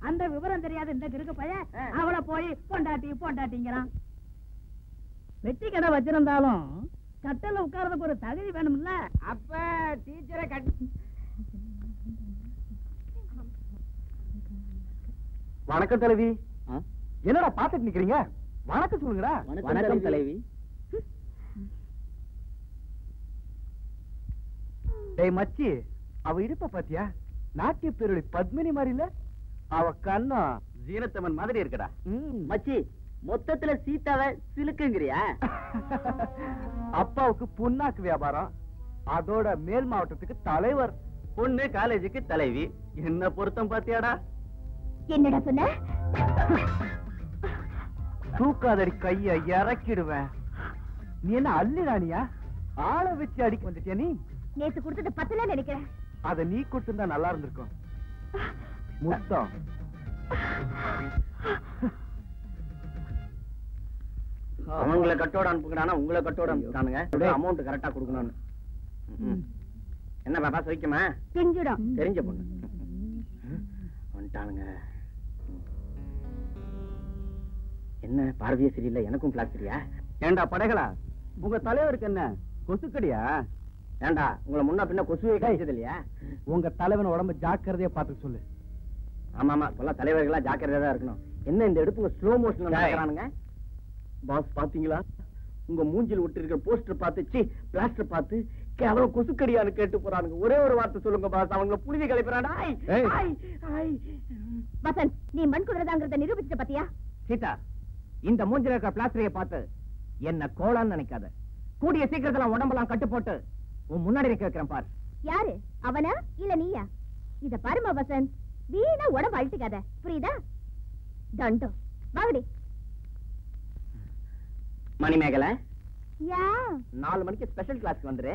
அந்த விவரம் தெரியாத இந்த கிறுக்கு பையன் அவளை போய் பொண்டாட்டி பொண்டாட்டிங்கிறான். வெட்டி கடை வச்சிருந்தாலும் கட்டல உட்கார்றதுக்கு ஒரு தகுதி வேணும்ல. அப்ப டீச்சரை வணக்கம் தலைவி. என்னடா பாத்துட்டு நிக்கிறீங்க? வணக்கம் சொல்லுங்கடா. வணக்கம் தலைவி. டேய் மச்சி, அவ இடுப்ப பாத்தியா? நாட்டிய பேருடைய பத்மினி மாதிரி இல்ல? அவ கண்ணா ஜீனத்தமன் மாதிரி இருக்கடா. மச்சி, மொத்தத்துல சீதாவை சிலுக்குங்கிறியா? அப்பாவுக்கு புண்ணாக்கு வியாபாரம், அதோட மேல் மாவட்டத்துக்கு தலைவர். பொண்ணு காலேஜுக்கு தலைவி. என்ன பொருத்தம் பாத்தியாடா? என்னடா சொன்ன? தூக்காதடி, கைய இறக்கிடுவேன். நீ என்ன அள்ளி ராணியா? ஆளை வச்சு அடிக்க வந்துட்டியா நீ? நேத்து கொடுத்தது பத்தல நினைக்கிறேன். அத நீ கொடுத்திருந்தா நல்லா இருந்திருக்கும். முத்தம். எங்களை கட்டோட அனுப்புகிறானா உங்களை கட்டோட அனுப்புறானுங்க. அமௌண்ட் கரெக்டா கொடுக்கணும்னு. என்ன பாப்பா சொல்லிக்கமா? தெரிஞ்சிடும். தெரிஞ்ச பொண்ணு வந்துட்டானுங்க. என்ன பார்வையே சரியில்லை, எனக்கும் பிளாக் சரியா? ஏண்டா படைகளா, உங்க தலைவருக்கு என்ன கொசுக்கடியா? ஏண்டா உங்களை முன்ன பின்ன கொசுவே கிடைச்சது இல்லையா? உங்க தலைவன் உடம்பு ஜாக்கிரதையா பார்த்து சொல்லு. ஆமா ஆமா, சொல்ல தலைவர்களா ஜாக்கிரதையா தான் இருக்கணும். என்ன இந்த எடுப்புங்க ஸ்லோ மோஷன் நடக்கிறானுங்க? பாஸ் பாத்தீங்களா, உங்க மூஞ்சில் விட்டு இருக்கிற போஸ்டர் பார்த்து பிளாஸ்டர் பார்த்து கேவலம் கொசுக்கடியான்னு கேட்டு போறானுங்க. ஒரே ஒரு வார்த்தை சொல்லுங்க பாஸ், அவங்கள புழுதி கலைப்பறாடா. வசந்த், நீ மண் குதிரதாங்கிறத நிரூபிச்சிட்ட பாத்தியா? சீதா, இந்த மூஞ்சில இருக்கிற பிளாஸ்டரைய பார்த்து என்ன கோளான்னு நினைக்காத. கூடிய சீக்கிரத்துல உடம்பெல்லாம் கட்டு போட்டு உன் முன்னாடி நிக்க வைக்கிறேன் பார். யாரு, அவனா இல்ல நீயா? இத பாருமா வசந்த், வீணா உடம்பு அழுத்திக்காத, புரியுதா? தண்டம் வாங்கடி. மணிமேகலை, யா 4 மணிக்கு ஸ்பெஷல் கிளாஸ்க்கு வந்துரு.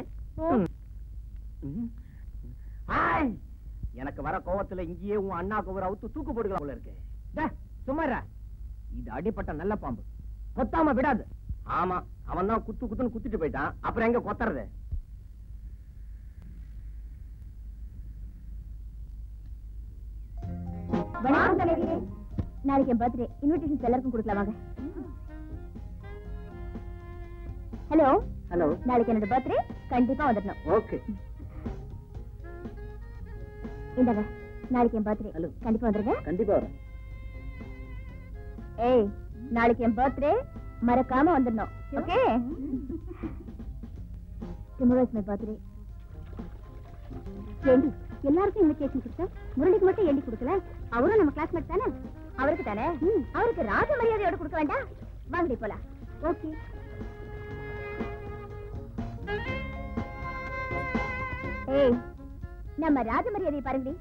எனக்கு வர கோவத்துல இங்கேயே உன் அண்ணாக்கு ஒரு அவுத்து தூக்கு போடுக்கலாம் போல இருக்கு. சும்மாரா, இது அடிப்பட்ட நல்ல பாம்பு, கொத்தாம விடாது. ஆமா, அவன் தான் குத்து குத்துன்னு குத்திட்டு போயிட்டான், அப்புறம் எங்க கொத்துறது? வணக்கம் தலைவியே. நாளைக்கு என் பர்த்டே, இன்விடேஷன் எல்லாருக்கும் கொடுக்கலாம் வாங்க. ஹலோ ஹலோ, நாளைக்கு என்னோட பர்த்டே, கண்டிப்பா வந்துடணும். ஓகே. இந்தாங்க, நாளைக்கு என் பர்த்டே. Hello. கண்டிப்பா வந்துருங்க. கண்டிப்பா வரேன். ஏய், நாளைக்கு என் பர்த்டே, மறக்காம வந்துடணும். Okay? Tomorrow is my birthday. ஏண்டி, எல்லாருக்கும் இன்விடேஷன் கொடுத்தா முரளிக்கு மட்டும் ஏண்டி கொடுக்கல? அவரும் நம்ம கிளாஸ்மேட் தானே? அவருக்கு தானே? அவருக்கு ராஜ மரியாதையோட கொடுக்க வேண்டாம்? வாங்கடி போலாம். ஓகே. ஏய், நம்ம ராஜ மரியாதையை பாருங்கடி.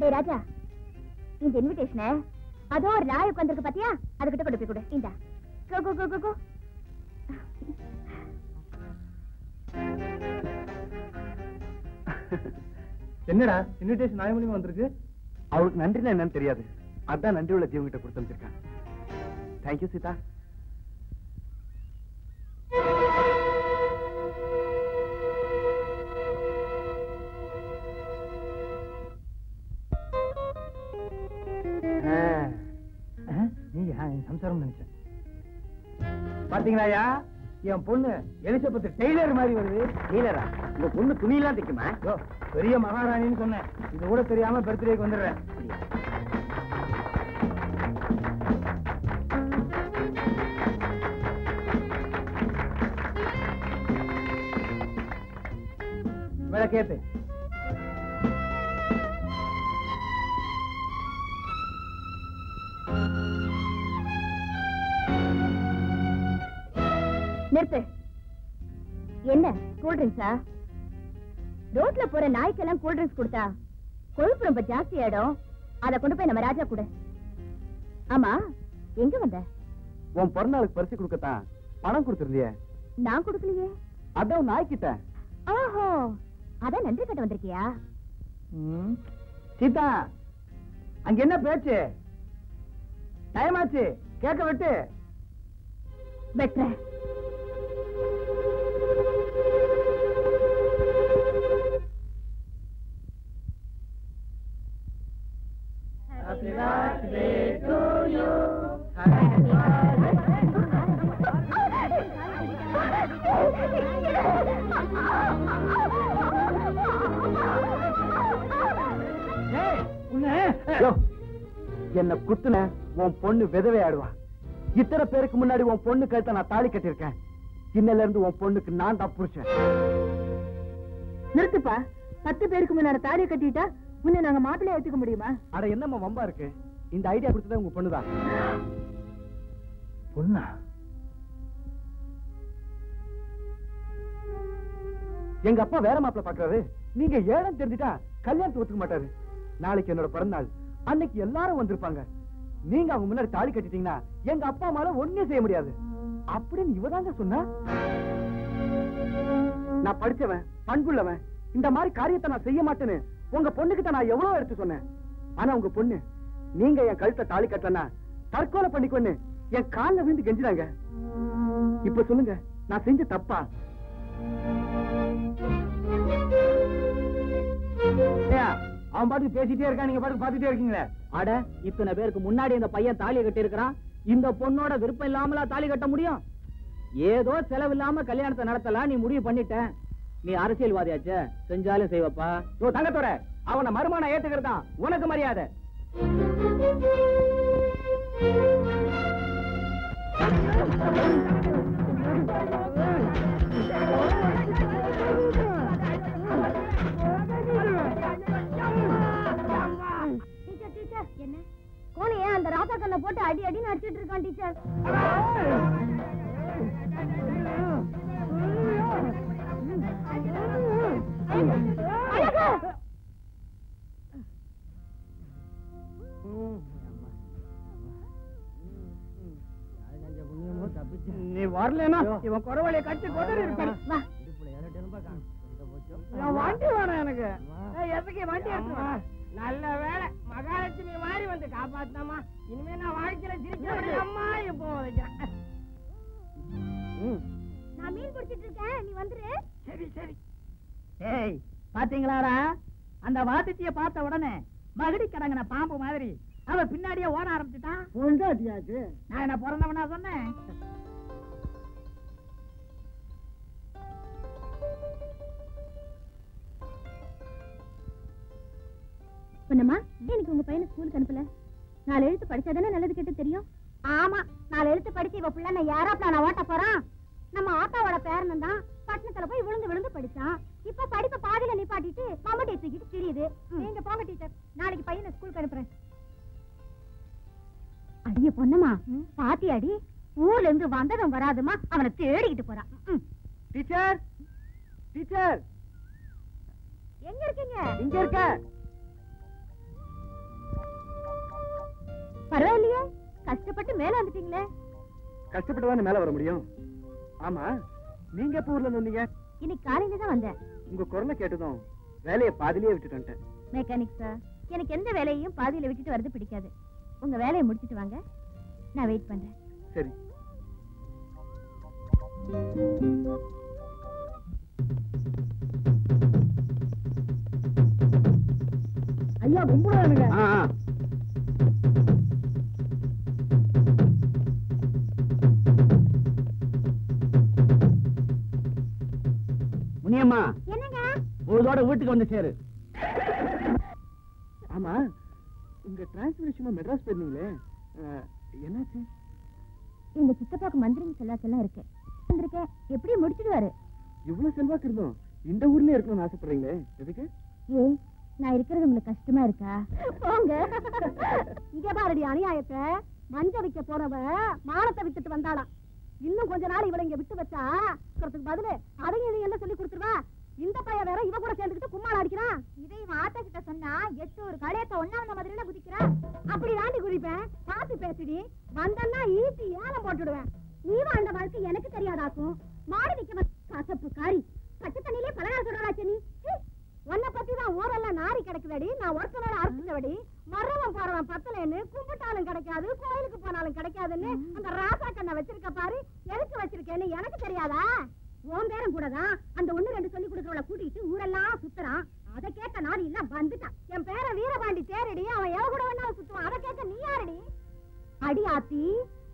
டேய் ராஜா, இந்த இன்விடேஷனை அதோ ஒரு நாய் உட்கார்ந்திருக்கு பாத்தியா, அதுகிட்ட கொண்டு போய் கொடு. இந்தா, கோ கோ கோ கோ கோ. என்னடா இன்விடேஷன் நாய் மூலியமா வந்திருக்கு? அவளுக்கு நன்றினா என்னன்னு தெரியாது, அதான் நன்றி உள்ள ஜீவன் கிட்ட கொடுத்து வச்சிருக்கான். தேங்க்யூ சீதா. நீங்க என் சம்சாரம் நினைச்சேன். பாத்தீங்களா, என் பொண்ணு எலிசபெத் டெய்லர் மாதிரி வருது. டெய்லரா? உங்க பொண்ணு துணியெல்லாம் தைக்குமா? பெரிய மகாராணின்னு சொன்னேன், இது கூட தெரியாம பர்த்டேக்கு வந்துடுறேன். விளக்கேத்து. நிறுத்து. என்ன கூல் ட்ரிங்க்ஸா? ரோட்ல போற நாய்க்கெல்லாம் கூல் ட்ரிங்க்ஸ் கொடுத்தா கொழுப்பு ரொம்ப ஜாஸ்தி ஆயிடும். அத கொண்டு போய் நம்ம ராஜா கூட. ஆமா, எங்க வந்த? உன் பிறநாளுக்கு பரிசு கொடுக்கத்தான் பணம் கொடுத்திருந்தியே. நான் கொடுக்கலையே. அதான் நாய்க்கிட்ட. ஓஹோ, அதான் நன்றி கட்ட வந்திருக்கியா? சீதா, அங்க என்ன பேச்சு? டைம் ஆச்சு, கேட்க விட்டு. பெட்ர Happy birthday to you. என்ன குத்துன உன் பொண்ணு விதவை ஆடுவா. இத்தனை பேருக்கு முன்னாடி உன் பொண்ணு கழுத்த நான் தாலி கட்டிருக்கேன். இன்னையில இருந்து உன் பொண்ணுக்கு நான் தான் புருஷன். நிறுத்துப்பா. 10 பேருக்கு முன்னாடி தாலியை கட்டிட்டா உன்னை நாங்க மாப்பிள்ளைய ஏத்துக்க முடியுமா? அட என்னம்மா வம்பா இருக்கு? இந்த ஐடியா கொடுத்ததே உங்க பொண்ணுதான். பொண்ணா? எங்க அப்பா வேற மாப்பிள்ள பாக்குறாரு. நீங்க ஏழம் தெரிஞ்சுட்டா கல்யாணத்துக்கு ஒத்துக்க மாட்டாரு. நாளைக்கு என்னோட பிறந்தநாள், அன்னைக்கு எல்லாரும் வந்திருப்பாங்க. நீங்க அவங்க முன்னாடி தாலி கட்டிட்டீங்கன்னா எங்க அப்பா அம்மால ஒண்ணே செய்ய முடியாது அப்படின்னு இவதாங்க சொன்னா. நான் படிச்சவன், பண்புள்ளவன், இந்த மாதிரி காரியத்தை நான் செய்ய மாட்டேன்னு உங்க பொண்ணுகிட்ட நான் எவ்வளவு எடுத்து சொன்னேன். ஆனா உங்க பொண்ணு, நீங்க என் கழுத்தை தாலி கட்டலன்னா தற்கொலை பண்ணிக்கொன்னு என் கால்ல விழுந்து கெஞ்சினாங்க. இப்ப சொல்லுங்க, நான் செஞ்ச தப்பா? அவன் பாட்டுக்கு பேசிட்டே இருக்கான், நீங்க பாட்டுக்கு பாத்துட்டே இருக்கீங்களே. அட, இத்தனை பேருக்கு முன்னாடி இந்த பையன் தாலி கட்டி இருக்கிறான். இந்த பொண்ணோட விருப்பம் இல்லாமலா தாலி கட்ட முடியும்? ஏதோ செலவு இல்லாம கல்யாணத்தை நடத்தலாம் நீ முடிவு பண்ணிட்ட. நீ அரசியல்வாதியாச்சே, செஞ்சாலும் செய்வப்பா. தங்கத்தோட அவனை மருமான ஏத்துக்கிறதா உனக்கு மரியாதை. என்ன கோழிய அந்த ராசா கண்ணை போட்டு அடி அடின்னு அடிச்சிட்டு இருக்கான் டீச்சர். நீ வரலனா இவன் குறவழியை கட்டி கொதறி இருப்பான். வண்டி வேணும் எனக்கு. எதுக்கு வண்டி எடுத்துருவான்? நல்ல வேலை மகாலட்சுமி மாதிரி வந்து காப்பாத்தாமா. இனிமே நான் வாழ்க்கையில சிரிக்க அம்மா இப்போ வைக்கிறேன். நான் மீன் பிடிச்சிட்டு இருக்கேன், நீ வந்துரு. சரி சரி. ஏய், பாத்தீங்களாடா, அந்த வாத்திய பார்த்த உடனே மகடி கடங்கின பாம்பு மாதிரி அவ பின்னாடியே ஓட ஆரம்பிச்சுட்டான். நான் என்ன பிறந்தவனா சொன்னேன்? பொன்னம்மா, எனக்கு உங்க பையனை ஸ்கூலுக்கு அனுப்பல. 4 எழுத்து படிச்சாதானே நல்லது கெட்டு தெரியும். ஆமா, 4 எழுத்து படிச்சு இவ பிள்ளை யாராப்ல நான் ஓட்ட போறான். நம்ம ஆத்தாவோட பேரனும் தான் பட்டணத்துல போய் விழுந்து விழுந்து படிச்சான். இப்ப படிப்பை பாதியில நிப்பாட்டிட்டு மம்மடி தூக்கிட்டு தெரியுது. நீங்க போங்க டீச்சர், நாளைக்கு பையனை ஸ்கூலுக்கு அனுப்புறேன். அடிய பொன்னம்மா, பாத்தி அடி ஊர்ல இருந்து வந்ததும் வராதுமா அவனை தேடிக்கிட்டு போறான். டீச்சர், டீச்சர், எங்க இருக்கீங்க? இங்க இருக்க. பரவாயில்லையே, கஷ்டப்பட்டு மேல வந்துட்டீங்களே. கஷ்டப்பட்டு மேல வர முடியும். ஆமா, நீங்க எப்ப ஊர்ல இருந்து வந்தீங்க? இன்னைக்கு காலையில தான் வந்தேன். உங்க குரலை கேட்டதும் வேலையை பாதியிலேயே விட்டுட்டு வந்துட்டேன். மெக்கானிக் சார், எனக்கு எந்த வேலையையும் பாதியில விட்டுட்டு வரது பிடிக்காது. உங்க வேலையை முடிச்சிட்டு வாங்க, நான் வெயிட் பண்றேன். சரி. ஐயா கும்பிடுவானுங்க. முனியம்மா, என்னங்க? பொழுதோட வீட்டுக்கு வந்து சேரு. ஆமா, உங்க டிரான்ஸ்பர் விஷயமா மெட்ராஸ் போயிருந்தீங்களே, என்னாச்சு? இந்த சித்தப்பாக்கு மந்திரிங்க செல்லாச்செல்லாம் இருக்கு. வந்திருக்கேன், எப்படி முடிச்சிடுவாரு? இவ்வளவு செல்வாக்கு இருந்தோம் இந்த ஊர்லயே இருக்கணும்னு ஆசைப்படுறீங்களே, எதுக்கு? ஏய், நான் இருக்கிறது உங்களுக்கு கஷ்டமா இருக்கா? போங்க. இங்க பாருடி அநியாயத்தை. மஞ்ச வைக்க போறவ மானத்தை விட்டுட்டு வந்தாளாம். இன்னும் கொஞ்ச நாள் இவளை இங்க விட்டு வச்சா பதிலு அதையும் நீ என்ன சொல்லி கொடுத்துருவா? இந்த பையன் வேற இவ கூட சேர்ந்துக்கிட்டு கும்மாள் அடிக்கிறான். இதை இவன் ஆட்ட கிட்ட சொன்னா 8 ஒரு கடையத்தை ஒண்ணா வந்த மாதிரில குதிக்கிறான். அப்படி தாண்டி குதிப்பேன். பார்த்து பேசிடி. வந்தன்னா ஈட்டி ஏலம் போட்டுடுவேன். நீ வாழ்ந்த வாழ்க்கை எனக்கு தெரியாதாக்கும். மாடு நிக்க கசப்பு காரி பச்சை தண்ணியிலே பலகார சொல்றாச்சு. நீ உன்னை பத்தி தான் ஊரெல்லாம் நாரி கிடக்குதடி. நான் ஒருத்தனோட அறுத்தவடி. மரவன் பாரவன் பத்தலைன்னு கும்பிட்டாலும் கிடைக்காது, கோயிலுக்கு போனாலும் கிடைக்காதுன்னு அந்த ராசா கண்ணை வச்சிருக்க பாரு. எதுக்கு வச்சிருக்கேன்னு எனக்கு தெரியாதா? உன் பேரும் கூட தான் அந்த 1-2 சொல்லி கொடுக்கறவளை கூட்டிட்டு ஊரெல்லாம் சுத்துறான். அதை கேட்க நாடு இல்ல வந்துட்டான். என் பேரை வீரபாண்டி தேரடி. அவன் எவ கூட வேணாலும் சுத்துவான். அதை கேட்க நீ யாரடி? அடி ஆத்தி,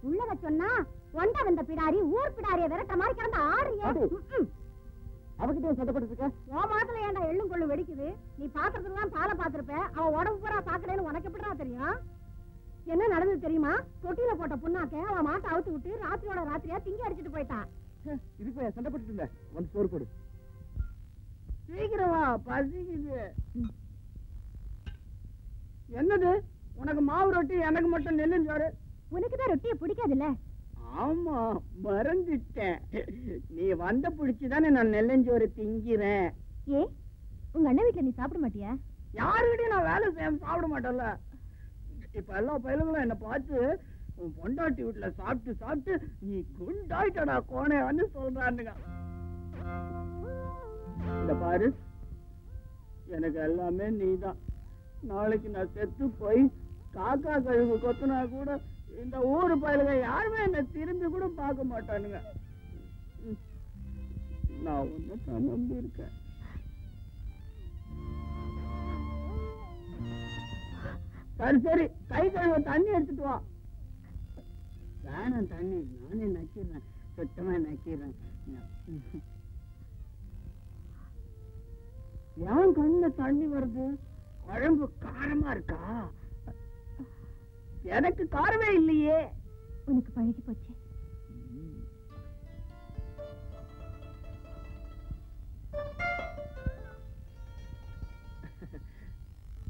உள்ளத சொன்னா ஒண்ட வந்த பிடாரி ஊர் பிடாரிய விரட்ட மாதிரி கிடந்த ஆடுறிய. அவகிட்ட சட்டப்பட்டு இருக்க. உன் மாத்துல ஏன்டா எள்ளும் கொள்ளும் வெடிக்குது? நீ பாக்குறதுதான் பாலை பாத்திருப்ப. அவன் உடம்பு பூரா பாக்குறேன்னு உனக்கு எப்படிடா தெரியும்? என்ன நடந்தது தெரியுமா? தொட்டியில போட்ட புண்ணாக்க அவன் மாட்டை அவுத்து விட்டு ராத்திரியோட ராத்திரியா திங்கி அடிச்சுட்டு போயிட்டான். இதுக்கு சண்டைப்பட்டு இருந்த வந்து சோறு போடு. சீக்கிரமா பசிக்குது. என்னது உனக்கு மாவு ரொட்டி, எனக்கு மட்டும் நெல்லுஞ்சோறு? உனக்குதான் ரொட்டியை பிடிக்காதுல்ல? ஆமா, மறந்துட்டேன். நீ வந்த பிடிச்சுதானே நான் நெல்லஞ்சோறு திங்கிறேன். ஏ, உங்க அண்ணன் வீட்டுல நீ சாப்பிட மாட்டியா? யாருக்கிட்டையும் நான் வேலை செய்ய சாப்பிட மாட்டேன்ல. இப்ப எல்லா பயலுங்களும் என்ன பார்த்து உன் பொண்டாட்டி வீட்டுல சாப்பிட்டு சாப்பிட்டு நீ குண்டாயிட்டடா கோனே வந்து சொல்றானுங்க. இந்த பாரு, எனக்கு எல்லாமே நீதான். நாளைக்கு நான் செத்து போய் காக்கா கழுகு கொத்துனா கூட இந்த ஊரு பயலுங்க யாருமே என்ன திரும்பி கூட பார்க்க மாட்டானுங்க. நான் ஒன்னும் நம்பி இருக்கேன். சரி சரி, கை கழுவ தண்ணி எடுத்துட்டு வா. வேணாம் தண்ணி, நானே நக்கிறேன், சுத்தமா நக்கிறேன். ஏன் கண்ணுல தண்ணி வருது? குழம்பு காரமா இருக்கா? எனக்கு காரமே இல்லையே. உனக்கு பழகி போச்சு.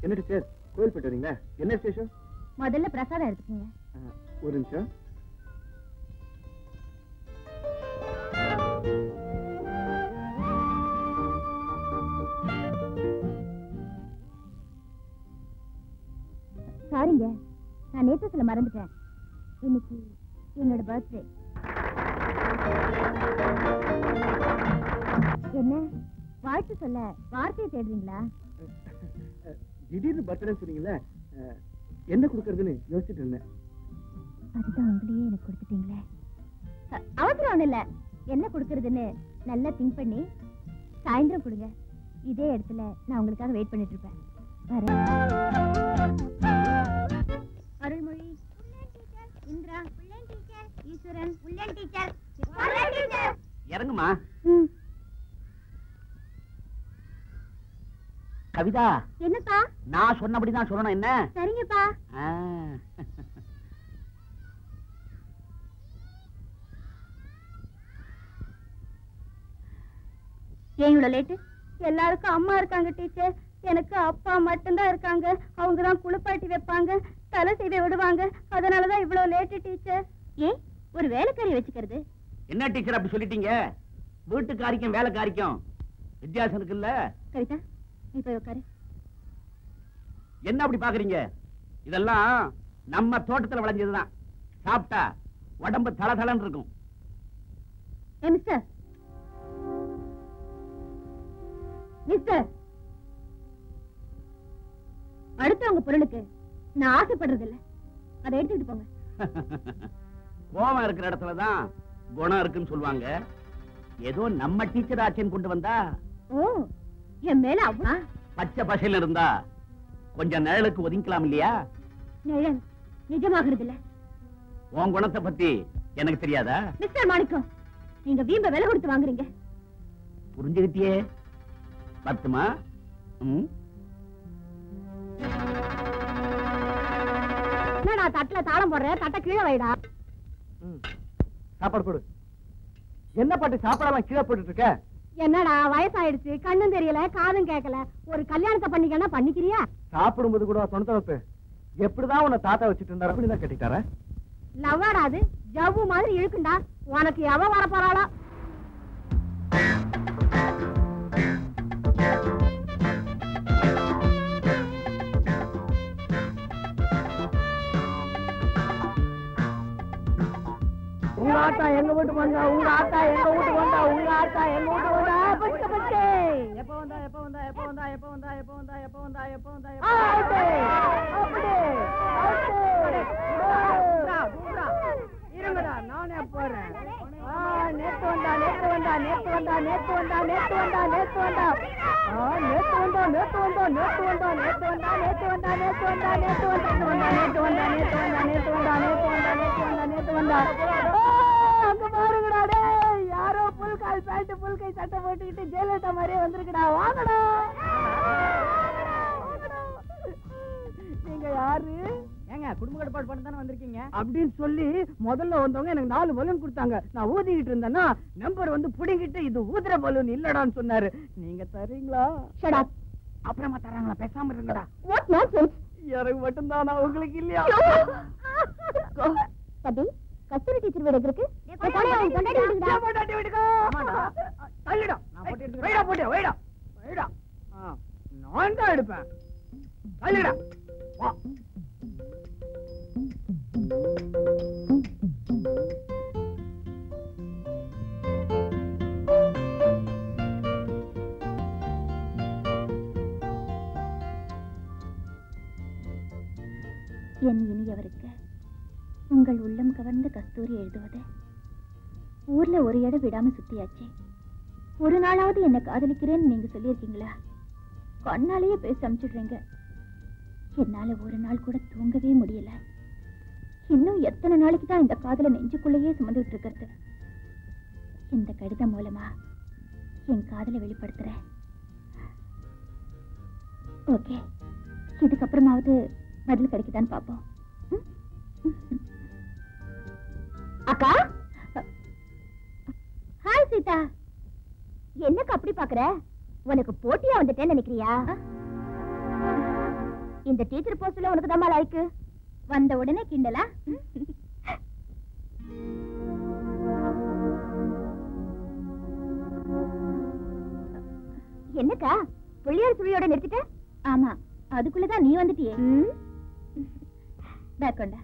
என்ன டீச்சர், கோயில் போயிட்டு வரீங்களா? என்ன விசேஷம்? முதல்ல பிரசாதம் எடுத்துக்கோங்க. ஒரு நிமிஷம். சாரிங்க, நான் நேத்து சொல்ல மறந்துட்டேன். இன்னைக்கு என்னோட பர்த்டே. என்ன வாழ்த்து சொல்ல வார்த்தையை தேடுறீங்களா? திடீர்னு பர்த்டே சொன்னீங்களே, என்ன கொடுக்கறதுன்னு யோசிச்சுட்டு இருந்தேன். அதுதான் உங்களையே எனக்கு கொடுத்துட்டீங்களே. அவசரம் ஒண்ணு இல்ல, என்ன கொடுக்கறதுன்னு நல்லா திங்க் பண்ணி சாயந்தரம் கொடுங்க. இதே இடத்துல நான் உங்களுக்காக வெயிட் பண்ணிட்டு இருப்பேன். அருள்மொழி, இந்திரா, ஈஸ்வரன், இறங்குமா. கவிதா, என்னப்பா? நான் சொன்னபடிதான் சொல்லணும். என்ன? சரிங்கப்பா. ஏன் இவ்வளவு லேட்டு? எல்லாருக்கும் அம்மா இருக்காங்க டீச்சர், எனக்கு அப்பா மட்டும்தான் இருக்காங்க. அவங்க தான் குளிப்பாட்டி வைப்பாங்க, தலை செய்து விடுவாங்க. அதனாலதான் இவ்வளவு லேட்டு டீச்சர். ஏன் ஒரு வேலைக்காரி வச்சுக்கிறது? என்ன டீச்சர் அப்படி சொல்லிட்டீங்க? வீட்டுக்காரிக்கும் வேலைக்காரிக்கும் வித்தியாசம் இருக்குல்ல? கவிதா, நீ போய் உட்காரு. என்ன அப்படி பாக்குறீங்க? இதெல்லாம் நம்ம தோட்டத்துல விளைஞ்சதுதான். சாப்பிட்டா உடம்பு தளதளன்னு இருக்கும். மிஸ்டர், மிஸ்டர், அடுத்தவங்க பொருளுக்கு நான் ஆசைப்படுறது இல்ல. அதை எடுத்துக்கிட்டு போங்க. கோவம் இருக்கிற இடத்துலதான் குணம் இருக்குன்னு சொல்லுவாங்க. ஏதோ நம்ம டீச்சர் ஆட்சின்னு கொண்டு வந்தா. ஓ, என் மேல அவ்வளோ பச்சை பசையில இருந்தா கொஞ்சம் நிழலுக்கு ஒதுக்கலாம் இல்லையா? நிழல் நிஜமாகிறது இல்ல. உன் குணத்தை பத்தி எனக்கு தெரியாதா? மிஸ்டர் மாணிக்கம், நீங்க வீம்ப விலை கொடுத்து வாங்குறீங்க. புரிஞ்சுக்கிட்டியே பத்துமா? என்னடா தட்டுல தாளம் போடுற? தட்டை கீழே வைடா. சாப்பாடு போடு. என்ன பாட்டு சாப்பாடெல்லாம் கீழே போட்டுட்டு இருக்க? என்னடா வயசாயிடுச்சு, கண்ணும் தெரியல, காதும் கேட்கல. ஒரு கல்யாணத்தை பண்ணிக்கன்னா பண்ணிக்கிறியா? சாப்பிடும்போது கூட சொந்த வைப்பு. எப்படிதான் உன்னை தாத்தா வச்சுட்டு இருந்தாரு அப்படிதான் கட்டிட்டார? லவ்வாடா அது, ஜவ்வு மாதிரி இழுக்குண்டா. உனக்கு எவ வர போறாளோ? உங்க ஆத்தா எங்க வீட்டுக்கு வந்தா, உங்க ஆத்தா எங்க வீட்டுக்கு வந்தா, உங்க ஆத்தா எங்க வீட்டுக்கு வந்தா. பச்சை பச்சை எப்ப வந்தா, எப்ப வந்தா, எப்ப வந்தா, எப்ப வந்தா, எப்ப வந்தா, எப்ப வந்தா, எப்ப வந்தா, எப்ப இருங்கடா, நானே போறேன். நேத்து வந்தா, நேத்து வந்தா, நேத்து வந்தா, நேத்து வந்தா, நேத்து வந்தா, நேத்து வந்தா, நேத்து வந்தா, நேத்து வந்தா, நேத்து வந்தா, நேத்து வந்தா, நேத்து வந்தா, நேத்து வந்தா, நேத்து வந்தா, நேத்து வந்தா, நேத்து வந்தா, நேத்து வந்தா, நேத்து வந்தா, நேத்து வந்தா, நேத்து வந்தா, நேத்து வந்தா. அங்க பாருங்கடா, டேய் யாரோ புல் கால் பேண்ட் புல் கை சட்டை போட்டுக்கிட்டு ஜெயலலிதா மாதிரியே வந்திருக்குடா. வாங்கடா. நீங்க யாரு? ஏங்க குடும்ப கட்டுப்பாடு பண்ண தானே வந்திருக்கீங்க அப்படின்னு சொல்லி முதல்ல வந்தவங்க எனக்கு 4 பலூன் கொடுத்தாங்க. நான் ஊதிக்கிட்டு இருந்தேன்னா நம்பர் வந்து புடிங்கிட்டு இது ஊதுற பலூன் இல்லடான்னு சொன்னாரு. நீங்க தரீங்களா? Shut up. அப்புறமா தராங்களா? பேசாம இருங்கடா. What nonsense? எனக்கு மட்டும்தானா, உங்களுக்கு இல்லையா? தம்பி, கஸ்தூரி டீச்சர் வீடு இருக்கு. பொண்டாட்டி வீட்டுக்கு தள்ளிடா. நான் போட்டு எடுத்துக்கிறேன். வைடா, போட்டு வைடா, வைடா. நான் தான் எடுப்பேன். தள்ளிடா. வா. என் இனியவருக்கு உங்கள் உள்ளம் கவர்ந்த கஸ்தூரி எழுதுவது. ஊர்ல ஒரு இடம் விடாம சுத்தியாச்சு. ஒரு நாளாவது என்ன காதலிக்கிறேன்னு நீங்க சொல்லியிருக்கீங்களா? கண்ணாலேயே பேச அனுப்பிச்சுடுறீங்க. என்னால ஒரு நாள் கூட தூங்கவே முடியல. இன்னும் எத்தனை நாளைக்கு தான் இந்த காதலை நெஞ்சுக்குள்ளேயே சுமந்துட்டு இருக்கிறது? இந்த கடிதம் மூலமா என் காதலை வெளிப்படுத்துறேன். ஓகே, இதுக்கப்புறமாவது பதில் கிடைக்குதான்னு பாப்போம். அக்கா, ஹாய் சீதா. என்னக்கு அப்படி பாக்குற? உனக்கு போட்டியா வந்துட்டேன்னு நினைக்கிறியா? இந்த டீச்சர் போஸ்ட்ல உனக்கு தான் லைக்கு. வந்த உடனே கிண்டலா? என்னக்கா புள்ளியார் சுழியோட நிறுத்திட்ட? ஆமா, அதுக்குள்ளதான் நீ வந்துட்டியே. பேக்கொண்டா.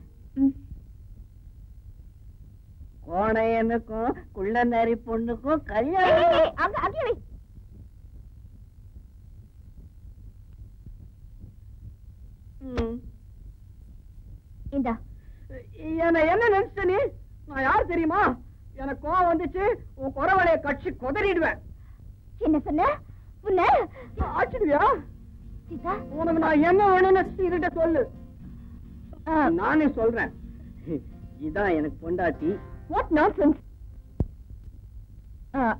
கோணையனுக்கும் குள்ளநரி பொண்ணுக்கும் கல்யாணம். அங்கே வை. இந்தா. என்ன நினைச்ச நீ? நான் யார் தெரியுமா? எனக்கு கோவம் வந்துச்சு, உன் குறவளைய கட்சி கொதறிடுவேன். என்ன சொன்ன? உன்னை ஆச்சுடுவியா? சீதா, உனக்கு நான் என்ன வேணும்னு இதுகிட்ட சொல்லு. நானே சொல்றேன். இதான் எனக்கு பொண்டாட்டி. What nonsense.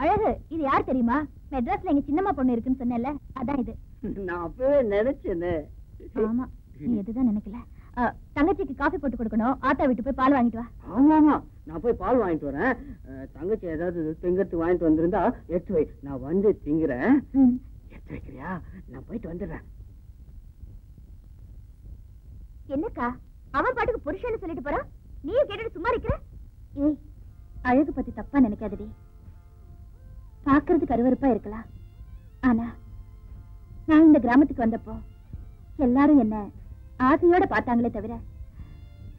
அழகு, இது யார் தெரியுமா? மெட்ராஸ்ல எங்க சின்னம்மா பொண்ணு இருக்குன்னு சொன்னேன்ல, அதான் இது. நான் அப்பவே நினைச்சேன்னு. ஆமா, நீ எதுதான் நினைக்கல. தங்கச்சிக்கு காஃபி போட்டு கொடுக்கணும். ஆத்தா விட்டு போய் பால் வாங்கிட்டு வா. ஆமா, நான் போய் பால் வாங்கிட்டு வரேன். தங்கச்சி ஏதாவது திங்கத்து வாங்கிட்டு வந்திருந்தா எடுத்து வை, நான் வந்து திங்குறேன். எடுத்து வைக்கிறியா? நான் போயிட்டு வந்துடுறேன். என்னக்கா அவன் பாட்டுக்கு புருஷன்னு சொல்லிட்டு போறான், நீயும் கேட்டுட்டு சும்மா இருக்கிற? ஏய், அழகு பத்தி தப்பா நினைக்காதடி. பாக்குறதுக்கு அருவருப்பா இருக்கலாம், ஆனா நான் இந்த கிராமத்துக்கு வந்தப்போ எல்லாரும் என்ன ஆசையோட பார்த்தாங்களே தவிர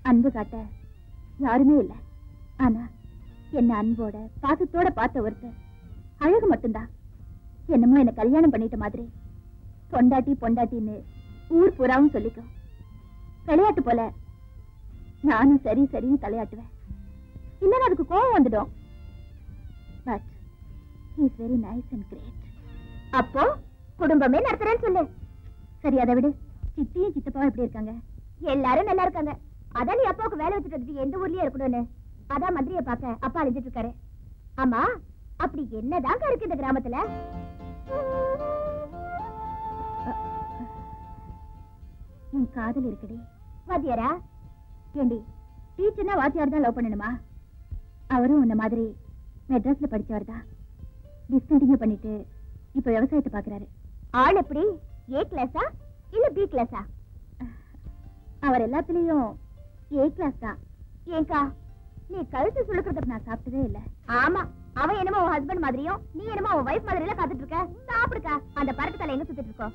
அன்பு காட்ட யாருமே இல்லை. ஆனா என்ன அன்போட பாசத்தோட பார்த்த ஒருத்தர் அழகு மட்டும்தான். என்னமோ என்ன கல்யாணம் பண்ணிட்ட மாதிரி பொண்டாட்டி பொண்டாட்டின்னு ஊர் புறாவும் சொல்லிக்கும். விளையாட்டு போல நானும் சரி சரின்னு தலையாட்டுவேன். இல்லைன்னா அதுக்கு கோவம் வந்துடும். But he is very nice and great. அப்போ குடும்பமே நடத்துறேன்னு சொல்லு. சரி, அதை விடு. சித்தியும் சித்தப்பாவும் எப்படி இருக்காங்க? எல்லாரும் நல்லா இருக்காங்க. அதான் நீ அப்பாவுக்கு வேலை வச்சுட்டு வந்துட்டு எந்த ஊர்லயே இருக்கணும்னு அதான் மந்திரியை பார்க்க அப்பா அழிஞ்சிட்டு இருக்காரு. ஆமா, அப்படி என்னதாங்க இருக்கு இந்த கிராமத்துல? என் காதல் இருக்குடி. வாத்தியாரா? ஏண்டி, டீச்சர்னா வாத்தியார் தான் லவ் பண்ணணுமா? அவரும் உன்ன மாதிரி மெட்ராஸ்ல படிச்சவர் தான். டிஸ்கண்டினியூ பண்ணிட்டு இப்ப விவசாயத்தை பாக்குறாரு. ஆள் எப்படி? ஏ கிளாஸா இல்ல பி கிளாஸா? அவர் எல்லாத்துலயும் ஏ கிளாஸ் தான். ஏங்கா, நீ கழுத்து சுழுக்கிறத நான் சாப்பிட்டதே இல்ல. ஆமா, அவன் என்னமோ உன் ஹஸ்பண்ட் மாதிரியும் நீ என்னமோ உன் வைஃப் மாதிரி எல்லாம் காத்துட்டு இருக்க. சாப்பிடுக்கா. அந்த பரட்டு தலை எங்க சுத்திட்டு இருக்கோம்?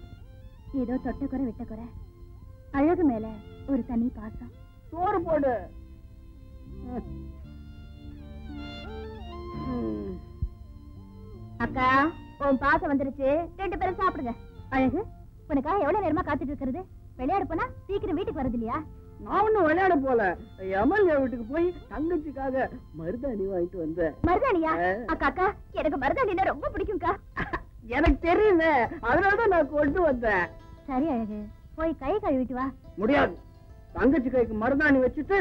ஏதோ தொட்ட குறை விட்ட குறை. அழகு மேல ஒரு தனி பாசம். சோறு போடு. அக்கா, உன் பாசம் வந்துருச்சு. 2 பேரும் சாப்பிடுங்க. அழகு, உனக்காக எவ்வளவு நேரமா காத்துட்டு இருக்கிறது? விளையாடு போனா சீக்கிரம் வீட்டுக்கு வரது இல்லையா? நான் ஒண்ணும் விளையாட போல. எம்எல்ஏ வீட்டுக்கு போய் தங்கச்சிக்காக மருதாணி வாங்கிட்டு வந்தேன். மருதாணியா? அக்கா அக்கா, எனக்கு மருதாணினா ரொம்ப பிடிக்கும்க்கா. எனக்கு தெரியுமே, அதனாலதான் நான் கொண்டு வந்தேன். சரி அழகு, போய் கை கழுவிட்டு வா. முடியாது. தங்கச்சி கைக்கு மருதாணி வச்சுட்டு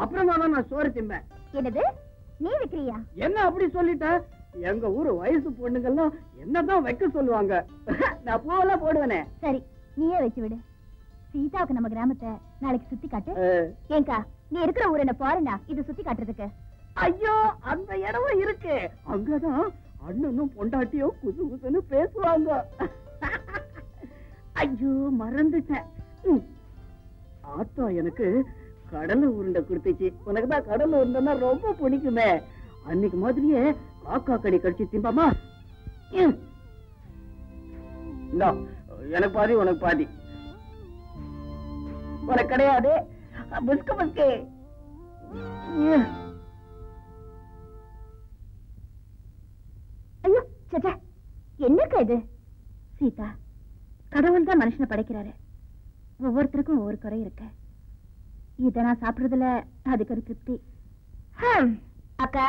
அப்புறமா தான் நான் சோறு திம்பேன். என்னது, நீ வைக்கிறியா? என்ன அப்படி சொல்லிட்ட? எங்க ஊரு வயசு பொண்ணுங்கெல்லாம் என்னதான் வைக்க சொல்லுவாங்க. நான் பூவெல்லாம் போடுவேனே. சரி, நீயே வச்சு விடு. சீதாவுக்கு நம்ம கிராமத்தை நாளைக்கு சுத்தி காட்டு. ஏங்கா, நீ இருக்கிற ஊர் என்ன பாருண்ணா இது சுத்தி காட்டுறதுக்கு? ஐயோ, அந்த இடமும் இருக்கு. அங்கதான் அண்ணனும் பொண்டாட்டியும் குசு குசுன்னு பேசுவாங்க. ஐயோ, மறந்துட்டேன். ஆத்தா எனக்கு கடலை உருண்டை கொடுத்துச்சு. உனக்குதான் கடலை உருண்டைன்னா ரொம்ப பிடிக்குமே. அன்னைக்கு மாதிரியே காக்கா கடி கடிச்சு திம்பாமா? எனக்கு பாதி உனக்கு பாதி. உனக்கு கிடையாது. புஸ்கு புஸ்கு. ஐயோ, சச்சா, என்னக்கா இது? சீதா, கடவுள் தான் மனுஷனை படைக்கிறாரு. ஒவ்வொருத்தருக்கும் ஒவ்வொரு குறை இருக்கு. இத நான் சாப்பிடுறதுல அதுக்கு ஒரு திருப்தி. அக்கா,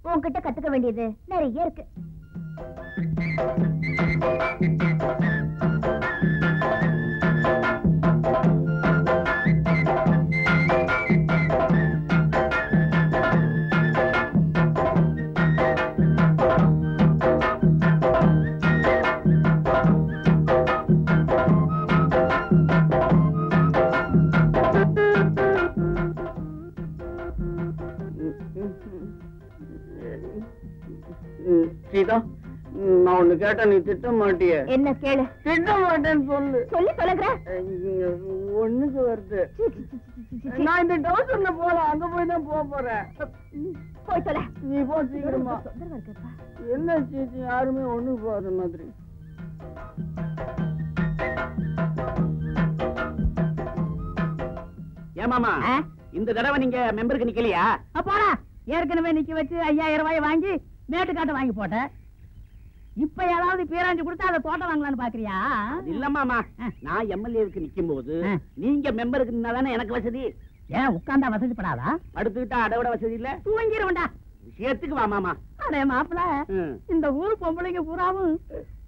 உன்கிட்ட கத்துக்க வேண்டியது நிறைய இருக்கு. சீதா, நான் ஒண்ணு கேட்டா நீ திட்ட மாட்டிய. என்ன கேளு. திட்ட மாட்டேன்னு சொல்லு. சொல்லி சொல்லுங்க. ஒண்ணுக்கு வருது. நான் இந்த டவுசர்ல போல அங்க போய் தான் போறேன். போய் சொல்ல. நீ போ சீக்கிரமா. என்ன சீச்சி, யாருமே ஒண்ணு போற மாதிரி. ஏமாமா, இந்த தடவை நீங்க மெம்பருக்கு நிக்கலையா? போடா, ஏற்கனவே நிக்க வச்சு 5000 ரூபாய் வாங்கி மேட்டுக்காட்ட வாங்கி போட்டேன். இப்ப ஏதாவது பேராஞ்சு கொடுத்தா அதை தோட்டம் வாங்கலான்னு பாக்குறியா? இல்லம்மாமா, நான் எம்எல்ஏவுக்கு நிக்கும் போது நீங்க மெம்பருக்கு நின்னாதானே எனக்கு வசதி. ஏன் உட்கார்ந்தா வசதிப்படாதா? படுத்துக்கிட்டா அதை விட வசதி இல்ல. தூங்கிடுவேன்டா. விஷயத்துக்கு வா மாமா. அடே மாப்பிள, இந்த ஊரு பொம்பளைங்க பூராவும்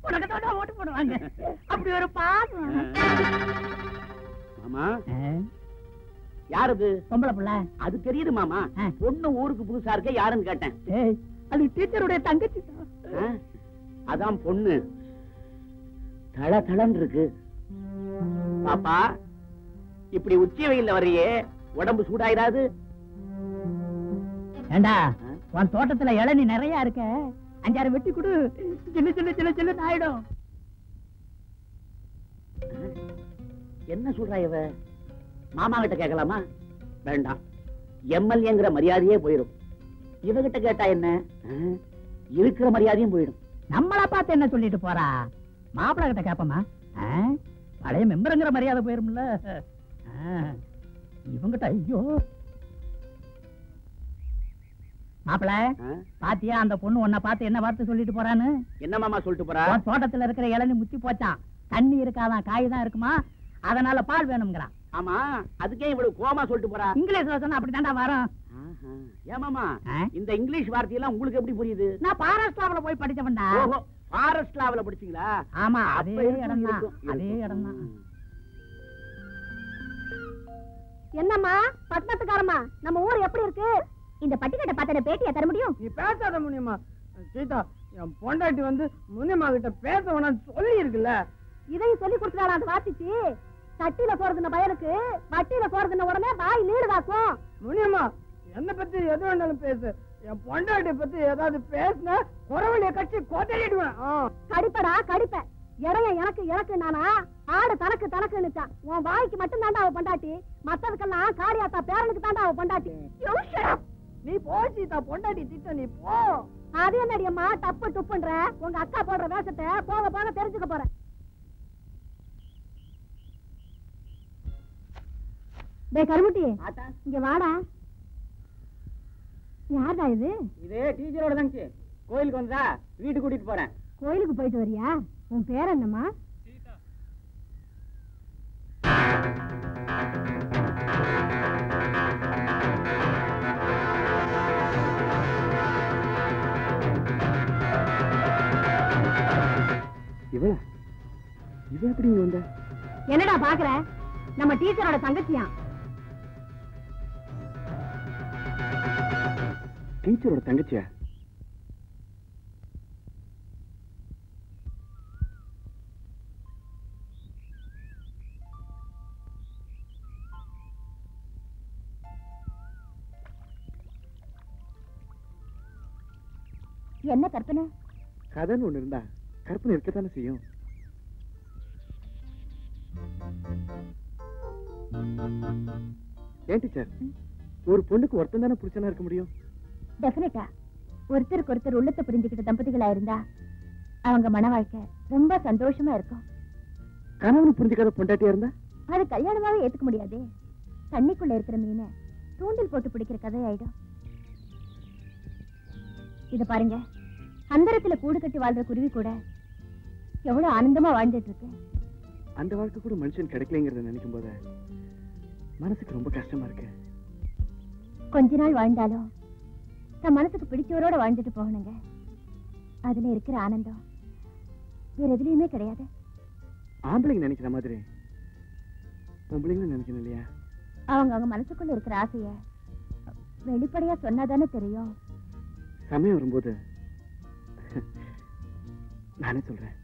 உனக்கு தோட்டம் ஓட்டு போடுவாங்க. அப்படி ஒரு பாசம். மாமா, யார் அது? பொம்பளை புள்ள. அது தெரியுது மாமா. பொண்ணு ஊருக்கு புதுசா இருக்க, யாருன்னு கேட்டேன். அது டீச்சருடைய தங்கச்சி. அதான் பொண்ணு தள தளன்னு இருக்கு. பாப்பா, இப்படி உச்சி வெயில்ல வர்றியே, உடம்பு சூடாயிராது? ஏண்டா, உன் தோட்டத்துல இளநீ நிறைய இருக்க, 5-6 வெட்டி கொடு. சில்லு சில்லு சில்லு சில்லு ஆயிடும். என்ன சொல்றா இவ? மாமா கிட்ட கேட்கலாமா? வேண்டாம், எம்எல்ஏங்கிற மரியாதையே போயிடும். இவகிட்ட கேட்டா என்ன, இருக்கிற மரியாதையும் போயிடும். நம்மள பார்த்து என்ன சொல்லிட்டு போறா? மாப்பிள்ள கிட்ட கேப்பமா? பழைய மெம்பருங்கிற மரியாதை போயிரும்ல. இவங்கிட்ட ஐயோ. மாப்பிள்ள, பாத்தியா அந்த பொண்ணு உன்னை பார்த்து என்ன வார்த்தை சொல்லிட்டு போறான்னு? என்ன மாமா சொல்லிட்டு போறா? தோட்டத்துல இருக்கிற இளநீ முத்தி போச்சான், தண்ணி இருக்காதான், காய் தான் இருக்குமா, அதனால பால் வேணும்ங்கிறான். ஆமா, அதுக்கே இவ்வளவு கோமா சொல்லிட்டு போறா? இங்கிலீஷ்ல சொன்னா அப்படித்தான்டா வரும். ஏமாமா, இந்த இங்கிலீஷ் வார்த்தையெல்லாம் உங்களுக்கு எப்படி புரியுது? நான் பாராஸ்ட்ராவில போய் படிச்சவன்டா. ஃபாரஸ்ட் லாவில படிச்சீங்களா? ஆமா, அதே இடம் தான், அதே இடம் தான். என்னம்மா பட்டணத்துக்காரமா, நம்ம ஊர் எப்படி இருக்கு? இந்த பட்டிக்கட்டை பார்த்த பேட்டியா தர முடியும்? நீ பேசாத முடியுமா? சீதா, என் பொண்டாட்டி முனியம்மா கிட்ட பேச வேணாம் சொல்லி இருக்குல்ல. இதையும் சொல்லி கொடுத்துறாளா அந்த வாத்திச்சு? தட்டில போறதுன்னு பயலுக்கு வட்டியில போறதுன்னு உடனே வாய் நீடுதாக்கும். முனியம்மா, என்ன பத்தி எது வேணாலும் பேசு. என் பொண்டாட்டி பத்தி ஏதாவது பேசின குறவழிய கட்சி கொதறிடுவேன். கடிப்படா கடிப்ப. இடைய எனக்கு எனக்கு நானா? ஆடு தனக்கு தனக்குன்னுச்சான். உன் வாய்க்கு மட்டும் தாண்டா அவ பொண்டாட்டி, மத்ததுக்கெல்லாம் காரியாத்தா பேரனுக்கு தாண்டா அவ பொண்டாட்டி. நீ போ சீதா, பொண்டாட்டி திட்ட நீ போ. அது என்னடி அம்மா டப்பு டுப்புன்ற? உங்க அக்கா போடுற வேஷத்தை போக போக தெரிஞ்சுக்க போறேன். டேய் கருமுட்டி, இங்க வாடா. யாரா இது? இது டீச்சரோட தங்கச்சி. கோயிலுக்கு வந்தா வீட்டுக்கு கூட்டிட்டு போறேன். கோயிலுக்கு போயிட்டு வரியா? உன் பேர் என்னம்மா? இவ எப்படி வந்த? என்னடா பாக்குற? நம்ம டீச்சரோட தங்கச்சியா? டீச்சரோட தங்கச்சியா? என்ன கற்பனை? கதைன்னு ஒண்ணு இருந்தா கற்பனை இருக்கத்தானே செய்யும். ஏன் டீச்சர், ஒரு பொண்ணுக்கு ஒருத்தன் தானே புருஷனா இருக்க முடியும்? டெஃபினட்டா. ஒருத்தருக்கு ஒருத்தர் உள்ளத்தை புரிஞ்சுக்கிட்ட தம்பதிகளா இருந்தா அவங்க மன வாழ்க்கை ரொம்ப சந்தோஷமா இருக்கும். கணவன் புரிஞ்சுக்காத பொண்டாட்டியா இருந்தா அது கல்யாணமாவே ஏத்துக்க முடியாதே. தண்ணிக்குள்ள இருக்கிற மீனை தூண்டில் போட்டு பிடிக்கிற கதையாயிடும். இத பாருங்க, அந்தரத்துல கூடு கட்டி வாழ்ற குருவி கூட எவ்வளவு ஆனந்தமா வாழ்ந்துட்டு இருக்கு. அந்த வாழ்க்கை கூட மனுஷன் கிடைக்கலங்கிறத நினைக்கும் போது மனசுக்கு ரொம்ப கஷ்டமா இருக்கு. கொஞ்ச நாள் வாழ்ந்தாலும் தன் மனசுக்கு பிடிச்சவரோட வாழ்ந்துட்டு போகணுங்க. அதுல இருக்கிற ஆனந்தம் வேற எதுலயுமே கிடையாது. ஆம்பளைங்க நினைக்கிற மாதிரி பொம்பளைங்களும் நினைக்கணும் இல்லையா? அவங்க மனசுக்குள்ள இருக்கிற ஆசைய வெளிப்படையா சொன்னாதானே தெரியும். சமயம் வரும்போது நானே சொல்றேன்.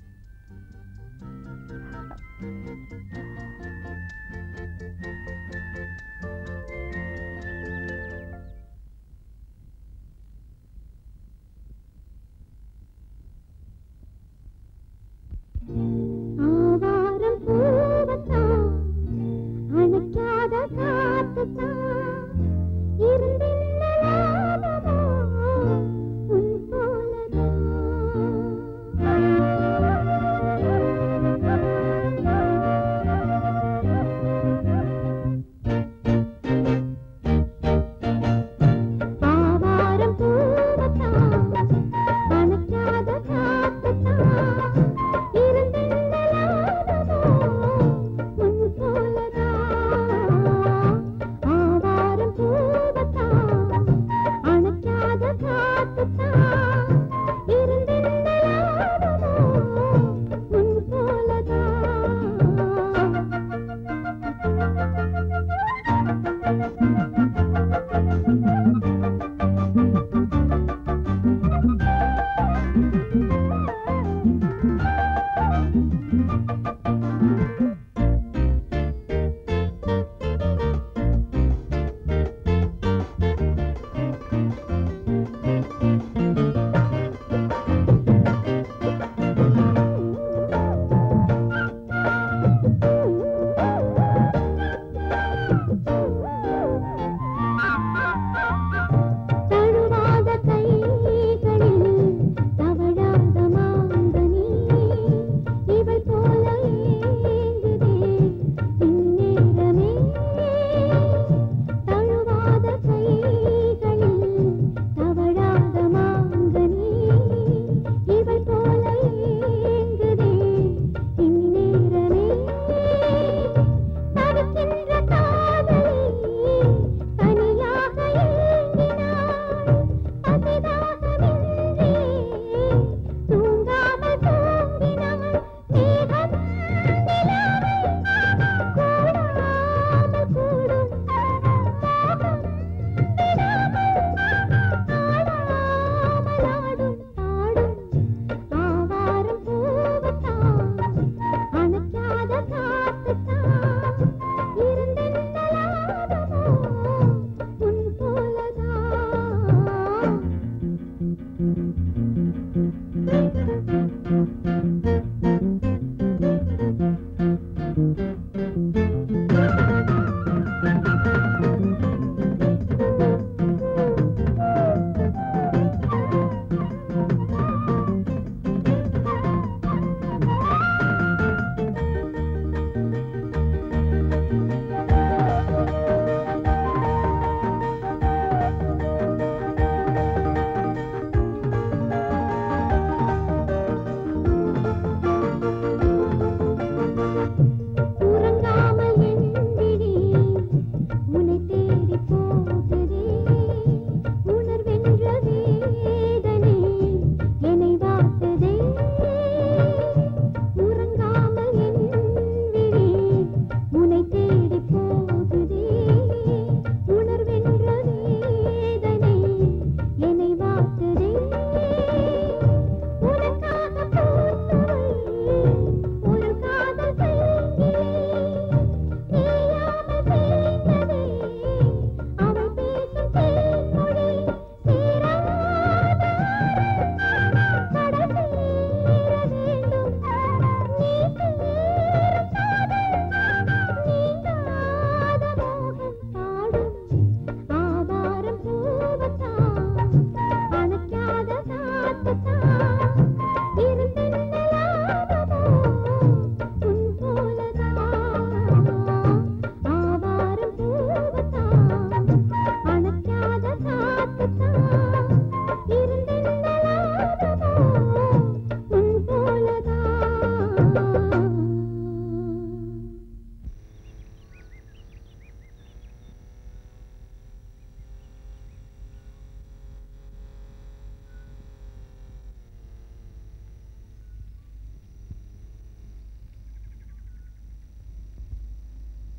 ஆவாரம் பூவத்தான் அணைக்காத காத்துத்தான் இருந்தென்ன லாபமோ உன் போலதான். ஆவாரம் பூவத்தான் அணைக்காத காத்துத்தான் இருந்தென்ன லாபமோ உன் போலதான்.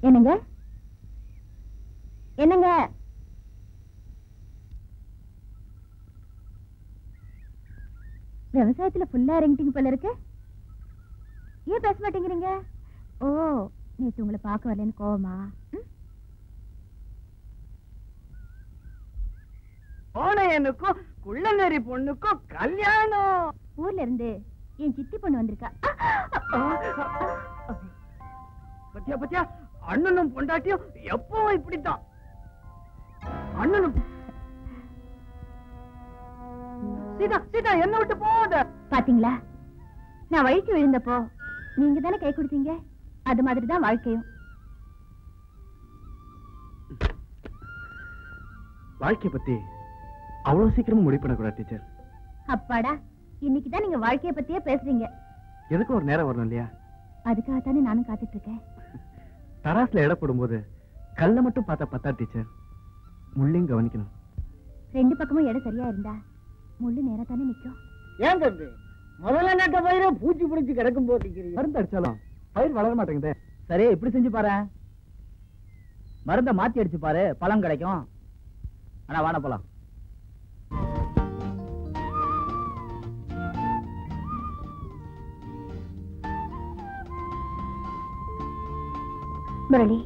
என்னங்க என்னங்க விவசாயத்துல ஃபுல்லா இறங்கிட்டீங்க போல இருக்கு. ஏன் பேச மாட்டேங்கிறீங்க? ஓ, நேத்து உங்களை பார்க்க வரலன்னு கோவமா? போனையனுக்கும் குள்ளநெறி பொண்ணுக்கும் கல்யாணம். ஊர்ல இருந்து என் சித்தி பொண்ணு வந்திருக்கா. பத்தியா பத்தியா, அண்ணனும் பொண்டாட்டியும் எப்பவும் இப்படித்தான். அண்ணனும் சீதா சீதா என்ன விட்டு போத. பாத்தீங்களா, நான் வழிக்கு விழுந்தப்போ நீங்க தானே கை கொடுத்தீங்க. அது மாதிரிதான் வாழ்க்கையும். வாழ்க்கைய பத்தி அவ்வளவு சீக்கிரமா முடிவு பண்ணக்கூடாது டீச்சர். அப்பாடா, இன்னைக்குதான் நீங்க வாழ்க்கைய பத்தியே பேசுறீங்க. எதுக்கும் ஒரு நேரம் வரணும் இல்லையா? அதுக்காகத்தானே நானும் காத்துட்டு இருக்கேன். தராசுல எடை போடும்போது கல்ல மட்டும் பார்த்தா பத்தா டீச்சர், முள்ளையும் கவனிக்கணும். ரெண்டு பக்கமும் இடம் சரியா இருந்தா முள்ளு நேரா தானே நிக்கும். ஏன் தம்பி, முதல்ல நட்ட பயிர பூச்சி பிடிச்சு கிடக்கும் போது மருந்து அடிச்சாலும் பயிர் வளர மாட்டேங்குதே. சரி, இப்படி செஞ்சு பாரு. மருந்த மாத்தி அடிச்சு பாரு, பழம் கிடைக்கும். ஆனா வாட போலாம். Murali,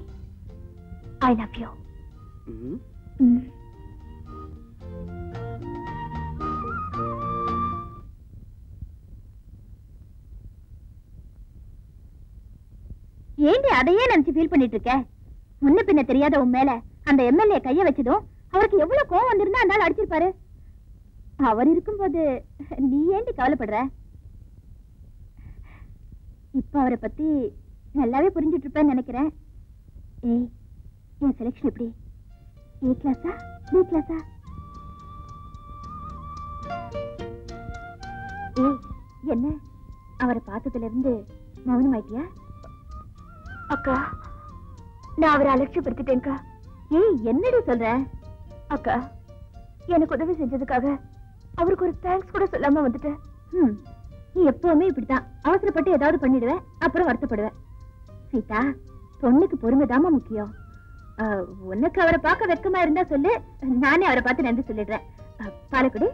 I love you. ஏண்டி அதையே நினைச்சு ஃபீல் பண்ணிட்டு இருக்க? முன்ன பின்ன தெரியாத உன் மேல அந்த எம்எல்ஏ கைய வச்சதும் அவருக்கு எவ்வளவு கோவம் வந்திருந்தா அந்த ஆள் அடிச்சிருப்பாரு. அவர் இருக்கும்போது நீ ஏண்டி கவலைப்படுற? இப்ப அவரை பத்தி நல்லாவே புரிஞ்சுட்டு இருப்பேன்னு நினைக்கிறேன். ஏய், என் செலக்ஷன் எப்படி? ஏ கிளாஸா பி கிளாஸா? ஏய், என்ன அவரை பார்த்ததுல இருந்து மௌனம் ஆயிட்டியா? அக்கா, நான் அவரை அலட்சியப்படுத்திட்டேன்க்கா. ஏய், என்னடி சொல்ற? அக்கா, எனக்கு உதவி செஞ்சதுக்காக அவருக்கு ஒரு தேங்க்ஸ் கூட சொல்லாம வந்துட்டேன். நீ எப்பவுமே இப்படித்தான் அவசரப்பட்டு ஏதாவது பண்ணிடுவேன், அப்புறம் வருத்தப்படுவேன். சீதா, பொண்ணுக்கு பொறுமைதாமா முக்கியம். உனக்கு அவரை பார்க்க வெக்கமா இருந்தா சொல்லு, நானே அவரை பார்த்து நன்றி சொல்லிடுறேன். பாலக்குடி.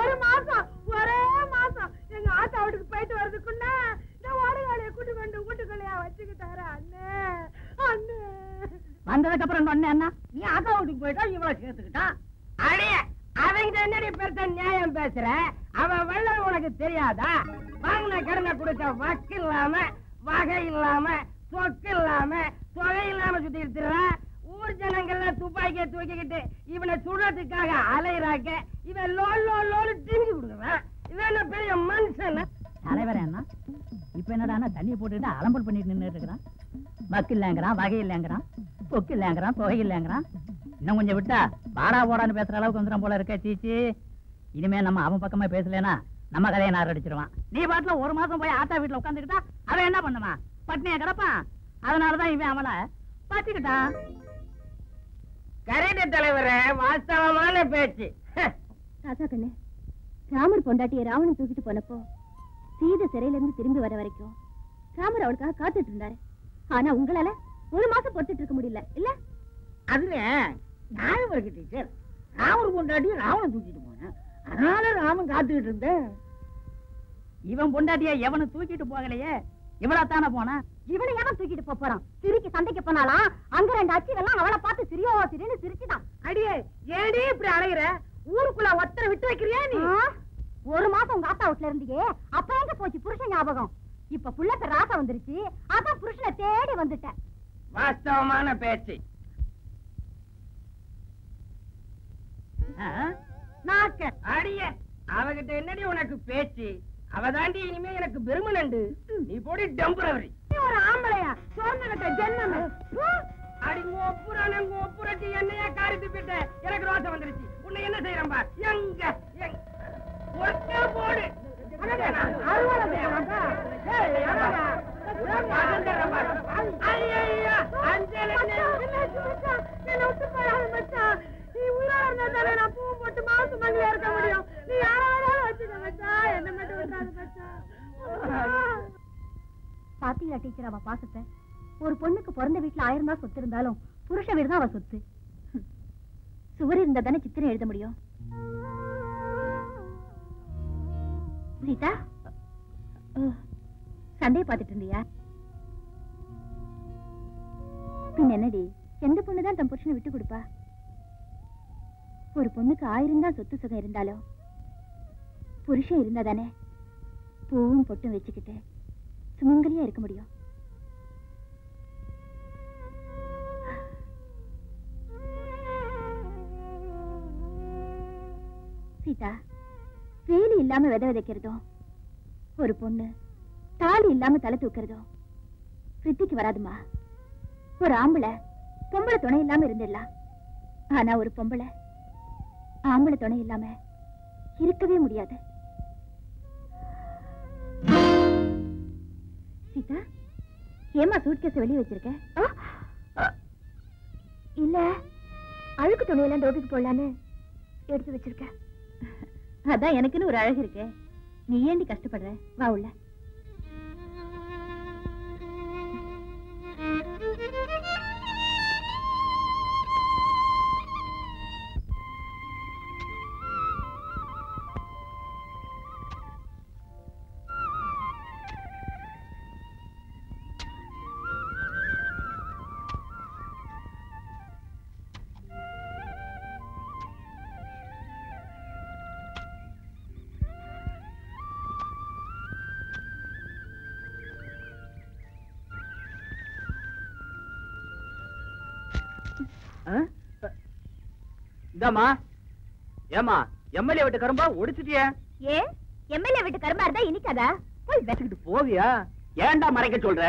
ஒரு மாசம் ஒரே மாசம் எங்க ஆத்தா வீட்டுக்கு போயிட்டு வரதுக்குள்ள இந்த ஓடுகாலிய கூட்டி கொண்டு வீட்டுக்குள்ளையா வச்சுக்கிட்டாரு. அண்ணே அண்ணே வந்ததுக்கு அப்புறம் சொன்ன அண்ணா, நீ ஆத்தா வீட்டுக்கு போயிட்டா இவ்வளவு சேர்த்துக்கிட்டா. அடே, அவங்க என்னடி பெருத்த நியாயம் பேசுற? அவன் வெள்ளம் உனக்கு தெரியாதா? வாங்கின கடனை கொடுத்த வக்கு இல்லாம வகை இல்லாம சொக்கு இல்லாம தொகை இல்லாம சுத்திட்டு ஊர் ஜனங்கள்லாம் துப்பாக்கிய தூக்கிக்கிட்டு இவனை சுடுறதுக்காக அலையிறாக்க இவன் லோல் லோல் லோல் திங்கி கொடுக்குறான். இவன் என்ன பெரிய மனுஷன் தலைவரே அண்ணா? இப்ப என்னடா தண்ணியை போட்டுக்கிட்டு அலம்பல் பண்ணிட்டு நின்றுட்டு இருக்கிறான். வக்கு இல்லைங்கிறான், வகை இல்லைங்கிறான், கொக்கு இல்லைங்கிறான், தொகை இல்லைங்கிறான். இன்னும் கொஞ்சம் விட்டா வாடா போடான்னு பேசுற அளவுக்கு வந்துடும் போல இருக்க. சீச்சி, இனிமே நம்ம அவன் பக்கமா பேசலனா நம்ம கதையை நார் அடிச்சிருவான். நீ பாட்டுல ஒரு மாசம் போய் ஆத்தா வீட்டுல உட்காந்துக்கிட்டா அவன் என்ன பண்ணுவான்? பட்னியா கிடப்பான். அதனாலதான் இவன் அவளை பாத்துக்கிட்டான். கரெக்ட் தலைவரே, வாஸ்தவமான பேச்சு. ராசா கண்ணு, ராமர் பொண்டாட்டிய ராவணன் தூக்கிட்டு போனப்போ சீதை சிறையில இருந்து திரும்பி வர வரைக்கும் ராமர் அவளுக்காக காத்துட்டு இருந்தாரு. ஆனா உங்களால ஒரு மாசம் பொறுத்துட்டு இருக்க முடியல இல்ல? அதுல நியாயம் இருக்கு டீச்சர். ராமர் பொண்டாட்டி ராவணன் தூக்கிட்டு போனேன். அதனால ராமன் காத்துக்கிட்டு இருந்தேன். இவன் பொண்டாட்டியா எவனு தூக்கிட்டு போகலையே, இவளா தானே போனா? இவனை எவன் தூக்கிட்டு போறான்? சிரிக்கு சண்டைக்கு போனாலாம் அங்க 2 அச்சிகள்லாம் அவளை பார்த்து சிரியோ சிரின்னு சிரிச்சுதான். அடியே ஏடி இப்படி அலையிற? ஊருக்குள்ள ஒத்தரை விட்டு வைக்கிறியா நீ? 1 மாசம் உங்க ஆத்தா வீட்டுல இருந்தியே, அப்ப எங்க போச்சு புருஷன் ஞாபகம்? இப்ப புள்ள பேர் ராசா வந்துருச்சு, அதான் புருஷனை தேடி வந்துட்டேன். வாஸ்தவமான பேச்சு. நாக்க அடிய அவகிட்ட என்னடி உனக்கு பேச்சு? அவதாண்டி இனிமே எனக்கு பெருமனண்டு. நீ போடி டெம்பரவரி. ஒரு ஆம்பளையா சோர்ந்தகட்ட ஜென்மம். அடி ஒப்புரட்டி என்னையா காரி துப்பிட்ட? எனக்கு ரோசம் வந்துருச்சு. உன்னை என்ன செய்யறேன் பார். எங்க ஒட்ட போடு. பாத்தீங்களா டீச்சர் அவ பாசத்தை? ஒரு பொண்ணுக்கு பிறந்த வீட்டுல 1000 தான் சொத்து இருந்தாலும் புருஷ வீடு தான் அவ சொத்து. சுவர் இருந்தா தானே சித்திரம் எழுத முடியும். சீதா, சண்டையை பாத்துட்டு இருந்தியா? பின் என்னடி, எந்த பொண்ணுதான் தன் புருஷனை விட்டு கொடுப்பா? ஒரு பொண்ணுக்கு 1000 தான் சொத்து சுகம் இருந்தாலும் புருஷன் இருந்தா தானே பூவும் பொட்டும் வச்சுக்கிட்டு சுமங்கலியா இருக்க முடியும். சீதா, வேலி இல்லாம விதை விதைக்கிறதும் ஒரு பொண்ணு தாலி இல்லாம தலை தூக்குறதும் வித்திக்கு வராதுமா. ஒரு ஆம்பளை பொம்பளை துணை இல்லாம இருந்துடலாம், ஆனா ஒரு பொம்பளை ஆம்பளை துணை இல்லாம இருக்கவே முடியாது. சீதா, ஏமா சூட்கேஸ் வெளியே வச்சிருக்க? இல்ல, அழுக்கு துணியெல்லாம் டோபிக்கு போடலான்னு எடுத்து வச்சிருக்க. அதான் எனக்குன்னு ஒரு அழகு இருக்கு. நீ ஏண்டி கஷ்டப்படுற? வா உள்ள. இந்தாமா. ஏமா, எம்எல்ஏ வீட்டு கரும்பா ஒடிச்சிட்டியே? ஏ, எம்எல்ஏ வீட்டு கரும்பா இருந்தா இனிக்காதா? போய் பேசிக்கிட்டு போவியா? ஏன்டா மறைக்க சொல்ற?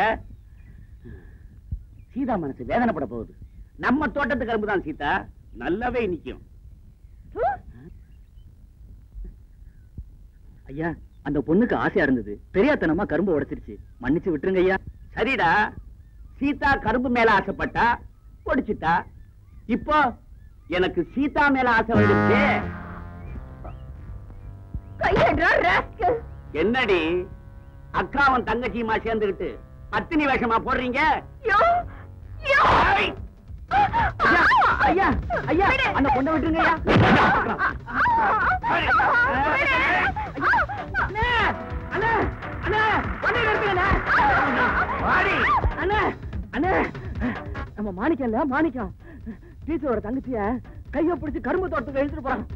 சீதா மனசு வேதனைப்பட போகுது. நம்ம தோட்டத்து கரும்பு தான் சீதா, நல்லாவே நிக்கும். ஐயா, அந்த பொண்ணுக்கு ஆசையா இருந்தது, பெரியாத்தனமா கரும்பு உடைச்சிருச்சு, மன்னிச்சு விட்டுருங்க ஐயா. சரிடா, சீதா கரும்பு மேல ஆசைப்பட்டா ஒடிச்சிட்டா. இப்போ எனக்கு சீதா மேல ஆசை வந்துச்சு. என்னடி அக்காவும் தங்கச்சியுமா சேர்ந்துகிட்டு பத்தினி வேஷமா போடுறீங்க? ஐயா ஐயா, அந்த பொண்ணை விட்டுருங்க ஐயா. நம்ம மாணிக்கம் இல்ல, மாணிக்கம் டீச்சரோட தங்கச்சிய கைய பிடிச்சு கரும்பு தோட்டத்துக்கு எழுதிட்டு போறான்.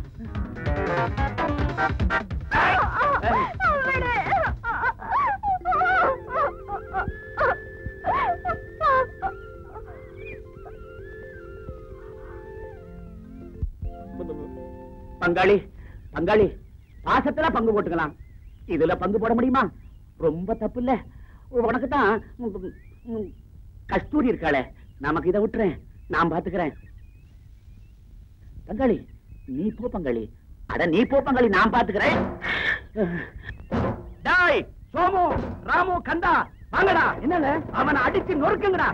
பங்காளி பங்காளி, பாசத்துல பங்கு போட்டுக்கலாம், இதுல பங்கு போட முடியுமா? ரொம்ப தப்பு இல்ல. உனக்கு தான் கஸ்தூரி இருக்காளே, நமக்கு இதை விட்டுறேன், நான் பாத்துக்கிறேன். பங்காளி நீ போ பங்காளி. அட நீ போ பங்காளி, நான் பாத்துக்கிறேன். டேய் சோமு, ராமு, கந்தா வாங்கடா. என்னங்க? அவனை அடிச்சு நொறுக்குங்கடா.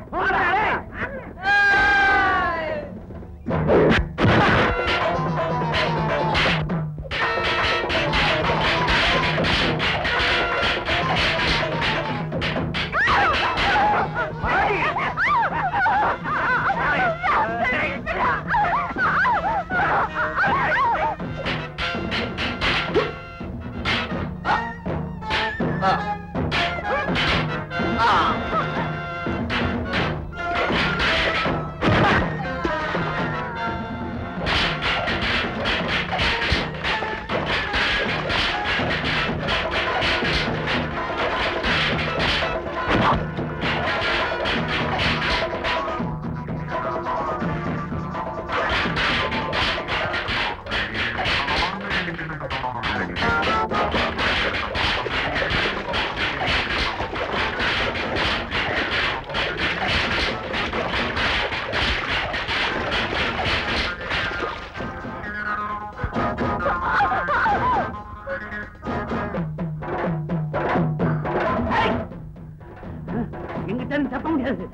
தப்ப முடியாது.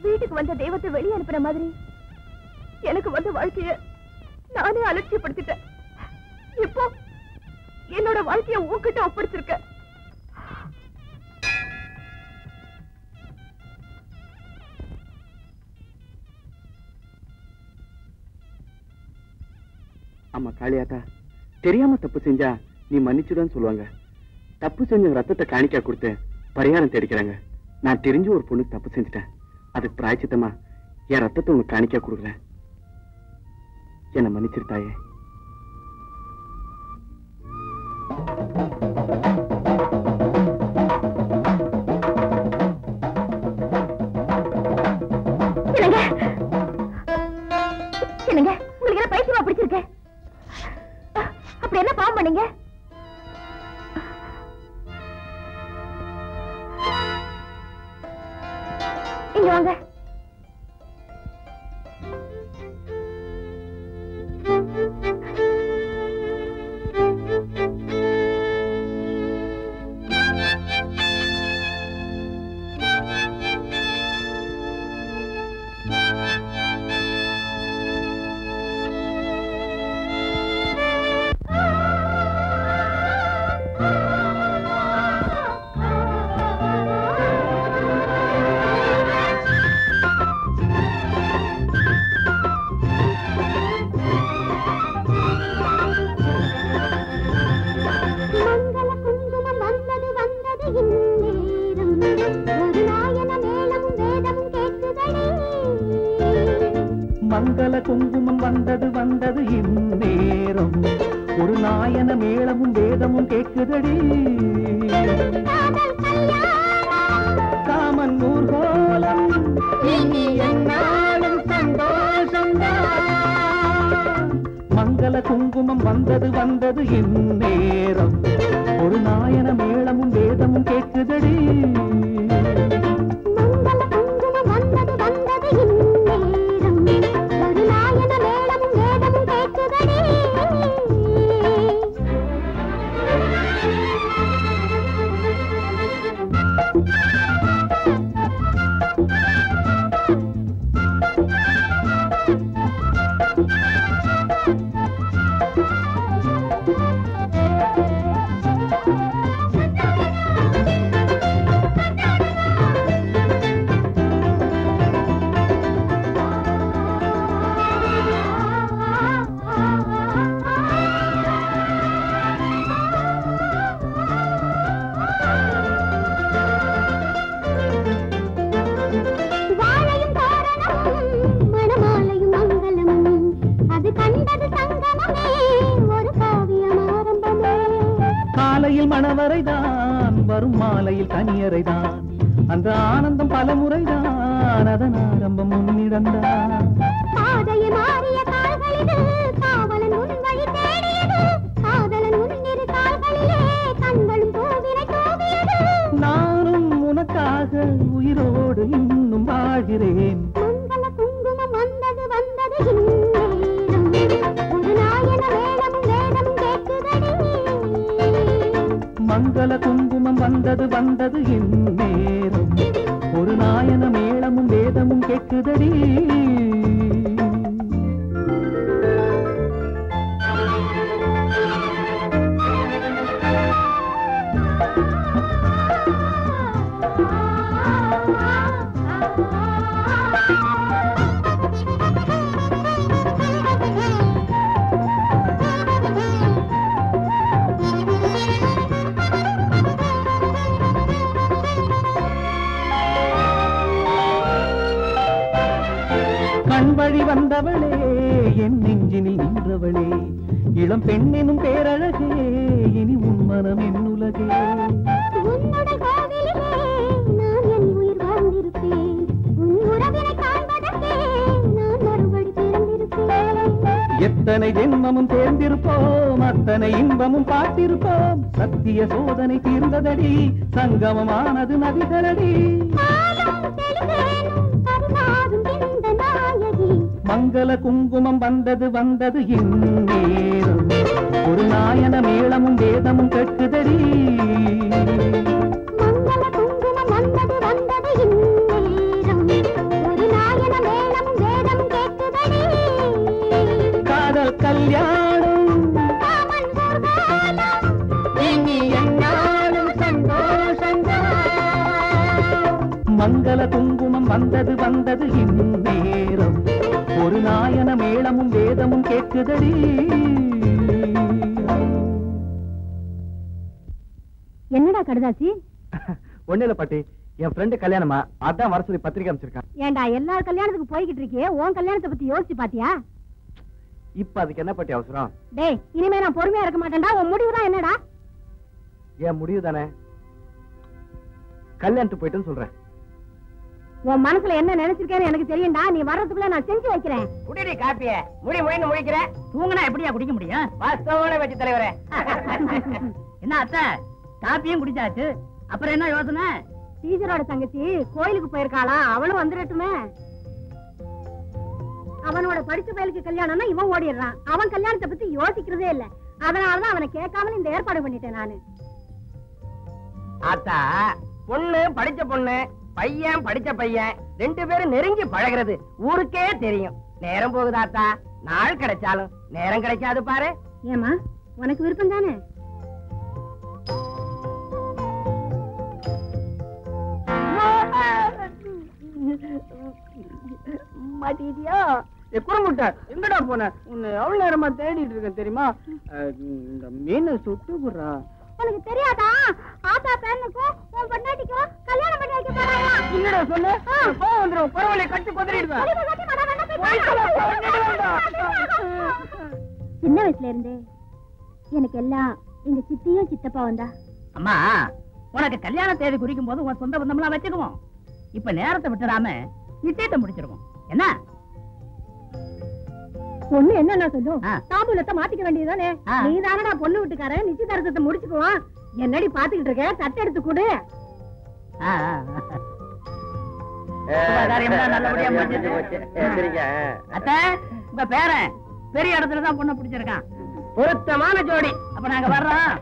வீட்டுக்கு வந்த தெய்வத்தை வெளியே அனுப்புற மாதிரி எனக்கு வந்த வாழ்க்கைய நானே அலட்சியப்படுத்திட்டேன். இப்போ என்னோட வாழ்க்கைய உன்கிட்ட ஒப்படைச்சிருக்க. ஆமா காளியாத்தா, தெரியாம தப்பு செஞ்சா நீ மன்னிச்சுதான் சொல்லுவாங்க. தப்பு செஞ்ச ரத்தத்தை காணிக்கா கொடுத்து பரிகாரம் தேடிக்கிறாங்க. நான் தெரிஞ்சு ஒரு பொண்ணுக்கு தப்பு செஞ்சுட்டேன். அதுக்கு பிராய்ச்சித்தமா என் ரத்தத்தை உனக்கு காணிக்கா கொடுக்குறேன். என்ன மன்னிச்சிருத்தாயே. என்னங்க உங்களுக்கு என்ன பைத்தியமா பிடிச்சிருக்க? அப்படி என்ன பாவம் பண்ணீங்க? இங்க வாங்க. வந்தது இந்நேரம் ஒரு நாயன மேளமும் வேதமும் கேட்குதடி காமன் ஊர்கோலம் இனி என்னாலும் சந்தோஷம் மங்கள குங்குமம் வந்தது இந்நேரம் ஒரு நாயன மேளமும் வேதமும் கேட்குதடி மணவரைதான் வரும் மாலையில் கனியரைதான் அந்த ஆனந்தம் பல முறைதான் அதன் ஆரம்பம் முன்னிடந்தான் நானும் உனக்காக உயிரோடு இன்னும் வாழ்கிறேன் மங்கள குங்குமம் வந்தது இந்நேரம் ஒரு நாயன மேளமும் வேதமும் கேட்குதடி கண்வழி வந்தவளே என் நெஞ்சினில் நின்றவளே இளம் பெண்ணினும் பேரழகே இனி உன் மனம் என் உலகே எத்தனை ஜென்மமும் தேர்ந்திருப்போம் அத்தனை இன்பமும் பார்த்திருப்போம் சத்திய சோதனை தீர்ந்ததடி சங்கமமானது நதிகளடி மங்கள குங்குமம் வந்தது இந்நேரம் ஒரு நாயன மேளமும் வேதமும் கேட்குதடி காதல் கல்யாணம் இனி என்னாலும் சந்தோஷம் மங்கள குங்குமம் வந்தது இந்நேரம் ஒரு நாயன மேளமும் வேதமும் கேட்குதடி என்னடா கடுதாசி ஒண்ணு இல்ல பாட்டி என் ஃப்ரெண்டு கல்யாணமா அதான் வர சொல்லி பத்திரிக்கை அமைச்சிருக்கான் ஏண்டா எல்லார் கல்யாணத்துக்கு போய்கிட்டு இருக்கியே உன் கல்யாணத்தை பத்தி யோசிச்சு பாத்தியா இப்ப அதுக்கு என்ன பாட்டி அவசரம் டேய் இனிமே நான் பொறுமையா இருக்க மாட்டேன்டா உன் முடிவுதான் என்னடா என் முடிவு தானே கல்யாணத்துக்கு போயிட்டுன்னு சொல்றேன் உன் மனசுல என்ன நினைச்சிருக்கேன்னு எனக்கு தெரியும்டா நீ வர்றதுக்குள்ள நான் செஞ்சு வைக்கிறேன் குடிடி காப்பிய முடின்னு முடிக்கிற தூங்கினா எப்படியா குடிக்க முடியும் வாஸ்தவமான வச்சு தலைவரே என்ன அத்தை காப்பியும் குடிச்சாச்சு அப்புறம் என்ன யோசனை டீச்சரோட தங்கச்சி கோயிலுக்கு போயிருக்காளா அவளும் வந்துடட்டுமே அவனோட படிச்ச பயலுக்கு கல்யாணம்னா இவன் ஓடிடுறான் அவன் கல்யாணத்தை பத்தி யோசிக்கிறதே இல்ல அதனாலதான் அவனை கேட்காம இந்த ஏற்பாடு பண்ணிட்டேன் நானு ஆத்தா பொண்ணு படிச்ச பொண்ணு பையன் படிச்ச பையன் ரெண்டு பேரும் நெருங்கி பழகிறது ஊருக்கே தெரியும் நேரம் போகுதாத்தா நாள் கிடைச்சாலும் நேரம் கிடைக்காது பாரு ஏமா உனக்கு விருப்பம் தானே மாட்டிக்கிட்டியா குரங்குட்ட எங்கடா போன உன்னை எவ்வளவு நேரமா தேடிட்டு இருக்கேன் தெரியுமா இந்த மீன் சுட்டு போடுறா உனக்கு தெரியாதா ஆத்தா பேரனுக்கும் உன் பொண்டாட்டிக்கும் கல்யாணம் பண்ணி வைக்க போறாங்க என்னடா சொல்லு வந்துடும் பரவாயில்ல கட்டி கொதறிடுவேன் சின்ன வயசுல இருந்தே எனக்கு எல்லாம் எங்க சித்தியும் சித்தப்பாவும் தான். அம்மா, உனக்கு கல்யாண தேதி குறிக்கும் போது உன் சொந்த பந்தம்லாம் வச்சுக்குவோம். இப்ப நேரத்தை விட்டுடாம நிச்சயத்தை முடிச்சிருவோம். என்ன பொண்ணு என்ன சொல்லும்? தாம்பூலத்தை மாத்திக்க வேண்டியதானே? நீ தானடா பொண்ணு வீட்டுக்காரன், நிச்சயதார்த்தத்தை முடிச்சுக்குவோம். என்னடி பாத்துக்கிட்டு இருக்க? தட்டு எடுத்து கொடு. நல்லபடியா முடிஞ்சிருச்சு. அத்தை, உங்க பேரன் பெரிய இடத்துலதான் பொண்ணை பிடிச்சிருக்கான். பொருத்தமான ஜோடி. அப்ப நாங்க வர்றோம்.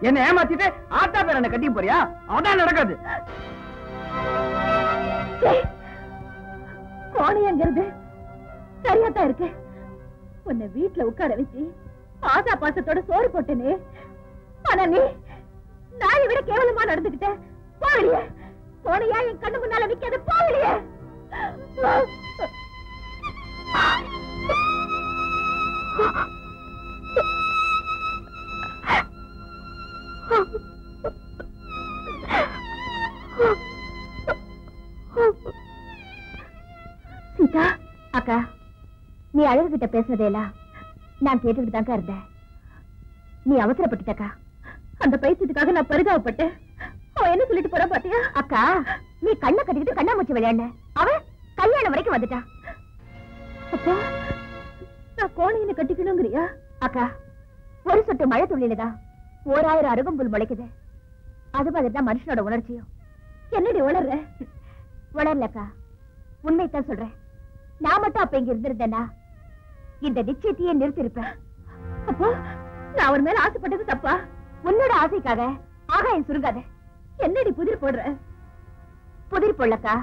என்ன ஏமாத்திட்டு ஆத்தா பேர் என்ன கட்டி போறியா? அதான் நடக்காது. கோணையங்கிறது சரியாத்தான் இருக்கு. உன்னை வீட்டுல உட்கார வச்சு ஆசா பாசத்தோட சோறு போட்டேனே, ஆனா நீ நாயை விட கேவலமா நடந்துகிட்ட. போகலையே கோணையா, என் கண்ணு முன்னால நிக்காது. போகலையே. சீதா அக்கா, நீ அழகுகிட்ட பேசுனதேலாம் நான் கேட்டுக்கிட்டு தாக்கா இருந்தேன். நீ அவசரப்பட்டுட்டக்கா. அந்த பைத்தியத்துக்காக நான் பரிதாபப்பட்டேன். அவன் என்ன சொல்லிட்டு போறா பாத்தியா? அக்கா, நீ கண்ணை கட்டிக்கிட்டு கண்ணாமூச்சி விளையாட, அவன் கல்யாணம் வரைக்கும் வந்துட்டான். அப்போ நான் கோணையில கட்டிக்கணுங்கிறியா? அக்கா, ஒரு சொட்டு மழை துள்ளிலதான் 1000 அருகம்புல் முளைக்குது. அது மாதிரிதான் மனுஷனோட உணர்ச்சியும். என்னடி உணர்ற? உணரலக்கா, உண்மைத்தான் சொல்றேன். நான் மட்டும் அப்ப இங்க இருந்திருந்தேன்னா இந்த நிச்சயத்தையே நிறுத்திருப்பேன். அப்போ நான் அவர் மேல ஆசைப்பட்டது தப்பா? உன்னோட ஆசைக்காக ஆகாயம் சுருங்காத. என்னடி புதிர் போடுற? புதிர் போடலக்கா,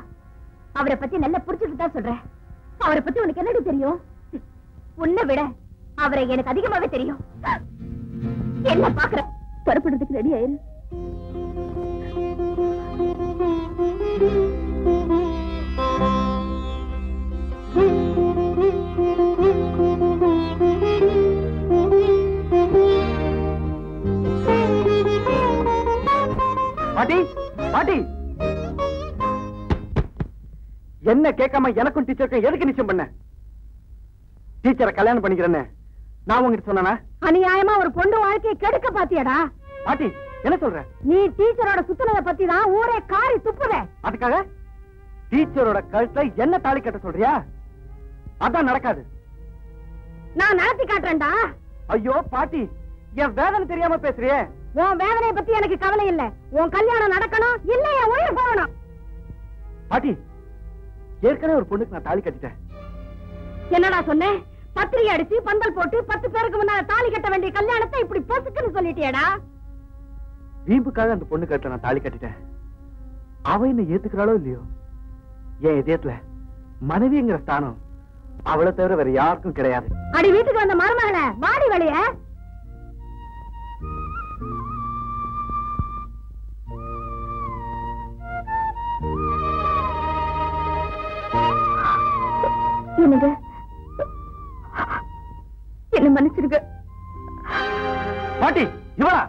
அவரை பத்தி நல்லா புரிச்சுட்டு தான் சொல்றேன். அவரை பத்தி உனக்கு என்னடி தெரியும்? உன்னை விட அவரை எனக்கு அதிகமாவே தெரியும். என்ன பாக்குற? புறப்படுறதுக்கு ரெடி ஆயிரு. பாட்டி, பாட்டி, என்ன கேட்காம எனக்கும் டீச்சருக்கும் எதுக்கு நிச்சயம் பண்ண? டீச்சரை கல்யாணம் பண்ணிக்கிறேன்னு நான் உங்ககிட்ட சொன்னா? அநியாயமா ஒரு பொண்ணு வாழ்க்கையை கெடுக்க பாத்தியடா. பாட்டி, என்ன சொல்ற? நீ டீச்சரோட சுத்தனதை பத்தி தான் ஊரே காரி துப்புத. அதுக்காக டீச்சரோட கழுத்துல என்ன தாலி கட்ட சொல்றியா? அதான் நடக்காது. நான் நடத்தி காட்டுறேன்டா. ஐயோ பாட்டி, என் வேதனை தெரியாம பேசுறியே. உன் வேதனை பத்தி எனக்கு கவலை இல்ல. உன் கல்யாணம் நடக்கணும், இல்ல என் உயிர் போகணும். பாட்டி, ஏற்கனவே ஒரு பொண்ணுக்கு நான் தாலி கட்டிட்டேன். என்னடா சொன்னேன்? பத்திரிகை அடிச்சு பந்தல் போட்டு 10 பேருக்கு முன்னால தாலி கட்ட வேண்டிய கல்யாணத்தை இப்படி பொசுக்குன்னு சொல்லிட்டியடா. வீம்புக்காக அந்த பொண்ணு கட்ட நான் தாலி கட்டிட்டேன். அவ என்ன ஏத்துக்கிறாளோ இல்லையோ, என் இதயத்துல மனைவிங்கிற ஸ்தானம் அவளை தவிர வேற யாருக்கும் கிடையாது. அடி வீட்டுக்கு வந்த மருமகள வாடி வழிய. என்னங்க, என்ன மன்னிச்சிருக்க. பாட்டி, இவளா?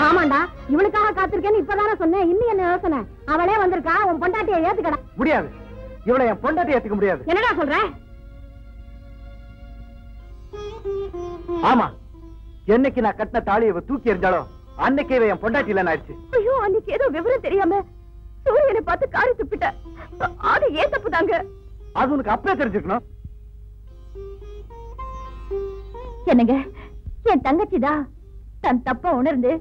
ஆமாண்டா, இவளுக்காக காத்திருக்கேன்னு இப்பதானே சொன்னேன். இன்னும் என்ன யோசனை? அவளே வந்திருக்கா, உன் பொண்டாட்டியை ஏத்துக்கடா. முடியாது, இவளை என் பொண்டாட்டி ஏத்துக்க முடியாது. என்னடா சொல்ற? ஆமா, என்னைக்கு நான் கட்டின தாலியை இவ தூக்கி எறிஞ்சாலோ அன்னைக்கு இவ என் பொண்டாட்டி இல்லன்னு ஆயிடுச்சு. ஐயோ, அன்னைக்கு ஏதோ விவரம் தெரியாம சூரியனை பார்த்து காரி துப்பிட்ட. அது ஏன் தப்பு தாங்க? அது உனக்கு அப்பவே தெரிஞ்சிருக்கணும். என்னங்க, என் தங்கச்சிதான் தன் தப்ப உணர்ந்து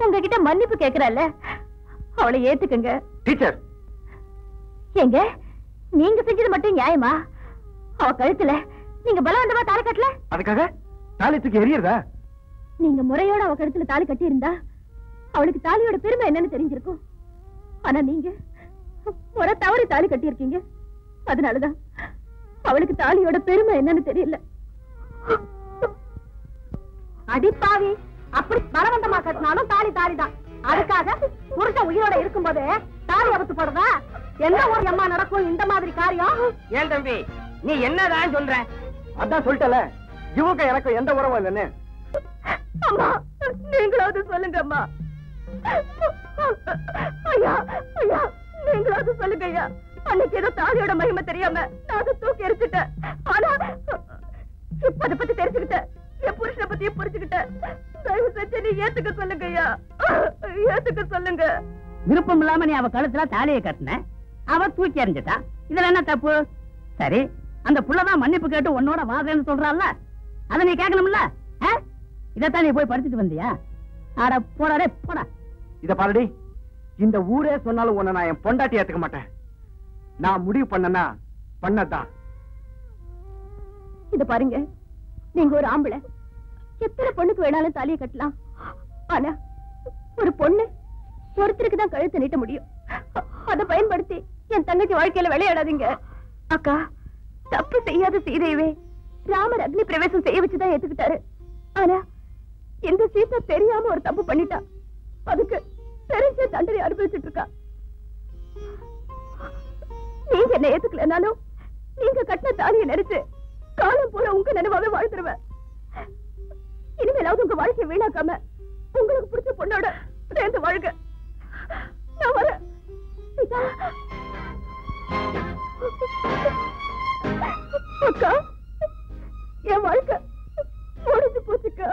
உங்ககிட்ட மன்னிப்பு கேக்குறல்ல, அவளை ஏத்துக்குங்க. டீச்சர், எங்க நீங்க செஞ்சது மட்டும் நியாயமா? அவ கழுத்துல நீங்க பலவந்தமா தாலி கட்டல, அதுக்காக தாலி தூக்கி எறியறதா? நீங்க முறையோட அவ கழுத்துல தாலி கட்டி இருந்தா அவளுக்கு தாலியோட பெருமை என்னன்னு தெரிஞ்சிருக்கும். ஆனா நீங்க முறை தவறி தாலி கட்டி இருக்கீங்க. அதனாலதான் அவளுக்கு தாலியோட பெருமை என்னன்னு தெரியல. அடிப்பாவி, அப்படி பலவந்தமா கட்டினாலும் தாலி தாலிதான். அதுக்காக புருஷன் உயிரோட இருக்கும்போது தாலி அவுத்து போடுறதா? என்ன ஒரு அம்மா நடக்கும் இந்த மாதிரி காரியம்? ஏன் தம்பி நீ என்னதான் சொல்ற? அதான் சொல்லிட்டல, இவங்க எனக்கு எந்த உறவும் இல்லைன்னு. அம்மா, நீங்களாவது சொல்லுங்க அம்மா. ஐயா ஐயா, நீங்களாவது சொல்லுங்க ஐயா. அன்னைக்கு ஏதோ தாலியோட மகிமை தெரியாம நான் அதை தூக்கி எரிச்சுட்டேன். ஆனா இப்ப அதை பத்தி தெரிஞ்சுக்கிட்டேன், என் புருஷனை பத்தியும் புரிஞ்சுக்கிட்டேன். தயவு செஞ்சு நீ ஏத்துக்க சொல்லுங்க ஐயா, ஏத்துக்க சொல்லுங்க. விருப்பம் இல்லாம நீ அவ கழுத்துல தாலியை கட்டின, அவ தூக்கி எறிஞ்சிட்டா. இதுல என்ன தப்பு? சரி, அந்த புள்ளதான் மன்னிப்பு கேட்டு உன்னோட வாதேன்னு சொல்றாள்ல, அதை நீ கேட்கணும்ல? இதத்தான் நீ போய் படிச்சுட்டு வந்தியா? ஆட போடாடே போடா. இத பாருடி, இந்த ஊரே சொன்னாலும் உன்னை நான் என் பொண்டாட்டி ஏத்துக்க மாட்டேன். நான் முடிவு பண்ணனா பண்ணதான். இத பாருங்க, நீங்க ஒரு ஆம்பளை, எத்தனை பொண்ணுக்கு வேணாலும் தாலியை கட்டலாம். ஆனா ஒரு பொண்ணு ஒருத்தருக்கு தான் கழுத்தை நீட்ட முடியும். அதை பயன்படுத்தி என் தங்கச்சி வாழ்க்கையில விளையாடாதீங்க. அக்கா, தப்பு செய்யாத சீதையவே ராமர் அக்னி பிரவேசம் செய்ய வச்சுதான் ஏத்துக்கிட்டாரு. ஆனா இந்த சீதா தெரியாம ஒரு தப்பு பண்ணிட்டா. அதுக்கு தெரிஞ்ச தண்டனை அனுபவிச்சுட்டு இருக்கா. நீங்க என்ன ஏத்துக்கலனாலும் நீங்க கட்டின தாலியை நினைச்சு காலம் பூரா உங்க நினைவாவே வாழ்ந்துருவேன். இனிமேலாவது உங்க வாழ்க்கையை வீணாக்காம உங்களுக்கு பிடிச்ச பொண்ணோட சேர்ந்து வாழ்க. நான் வரேன். அக்கா, என் வாழ்க்கை முடிஞ்சு போச்சுக்கா.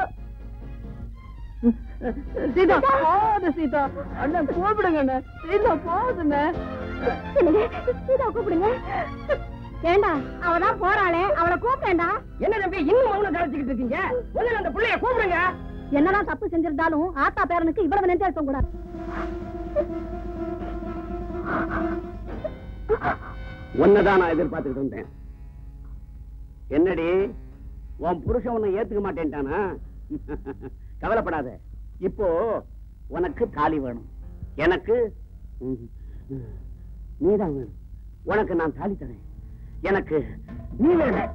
சீதா போது, சீதா அண்ணன் கூப்பிடுங்க அண்ணன். சீதா போதுண்ணே. சீதா கூப்பிடுங்க. ஏண்டா, அவதான் போறாளே, அவளை கூப்பிட்டேன்டா. என்ன தம்பி இன்னும் மௌனம் கலைச்சுக்கிட்டு இருக்கீங்க? முதல்ல அந்த பிள்ளைய கூப்பிடுங்க. என்னதான் தப்பு செஞ்சிருந்தாலும் ஆத்தா பேரனுக்கு இவ்வளவு நெஞ்சு அழுத்தம் கூடாது. ஒன்னதான் நான் எதிர்பார்த்துக்கிட்டு இருந்தேன். என்னடி, உன் புருஷன் உன்னை ஏத்துக்க மாட்டேன்ட்டானா? கவலைப்படாத, இப்போ உனக்கு தாலி வேணும், எனக்கு நீதான் வேணும். உனக்கு நான் தாலி தரேன், எனக்கு நீ வேணும்.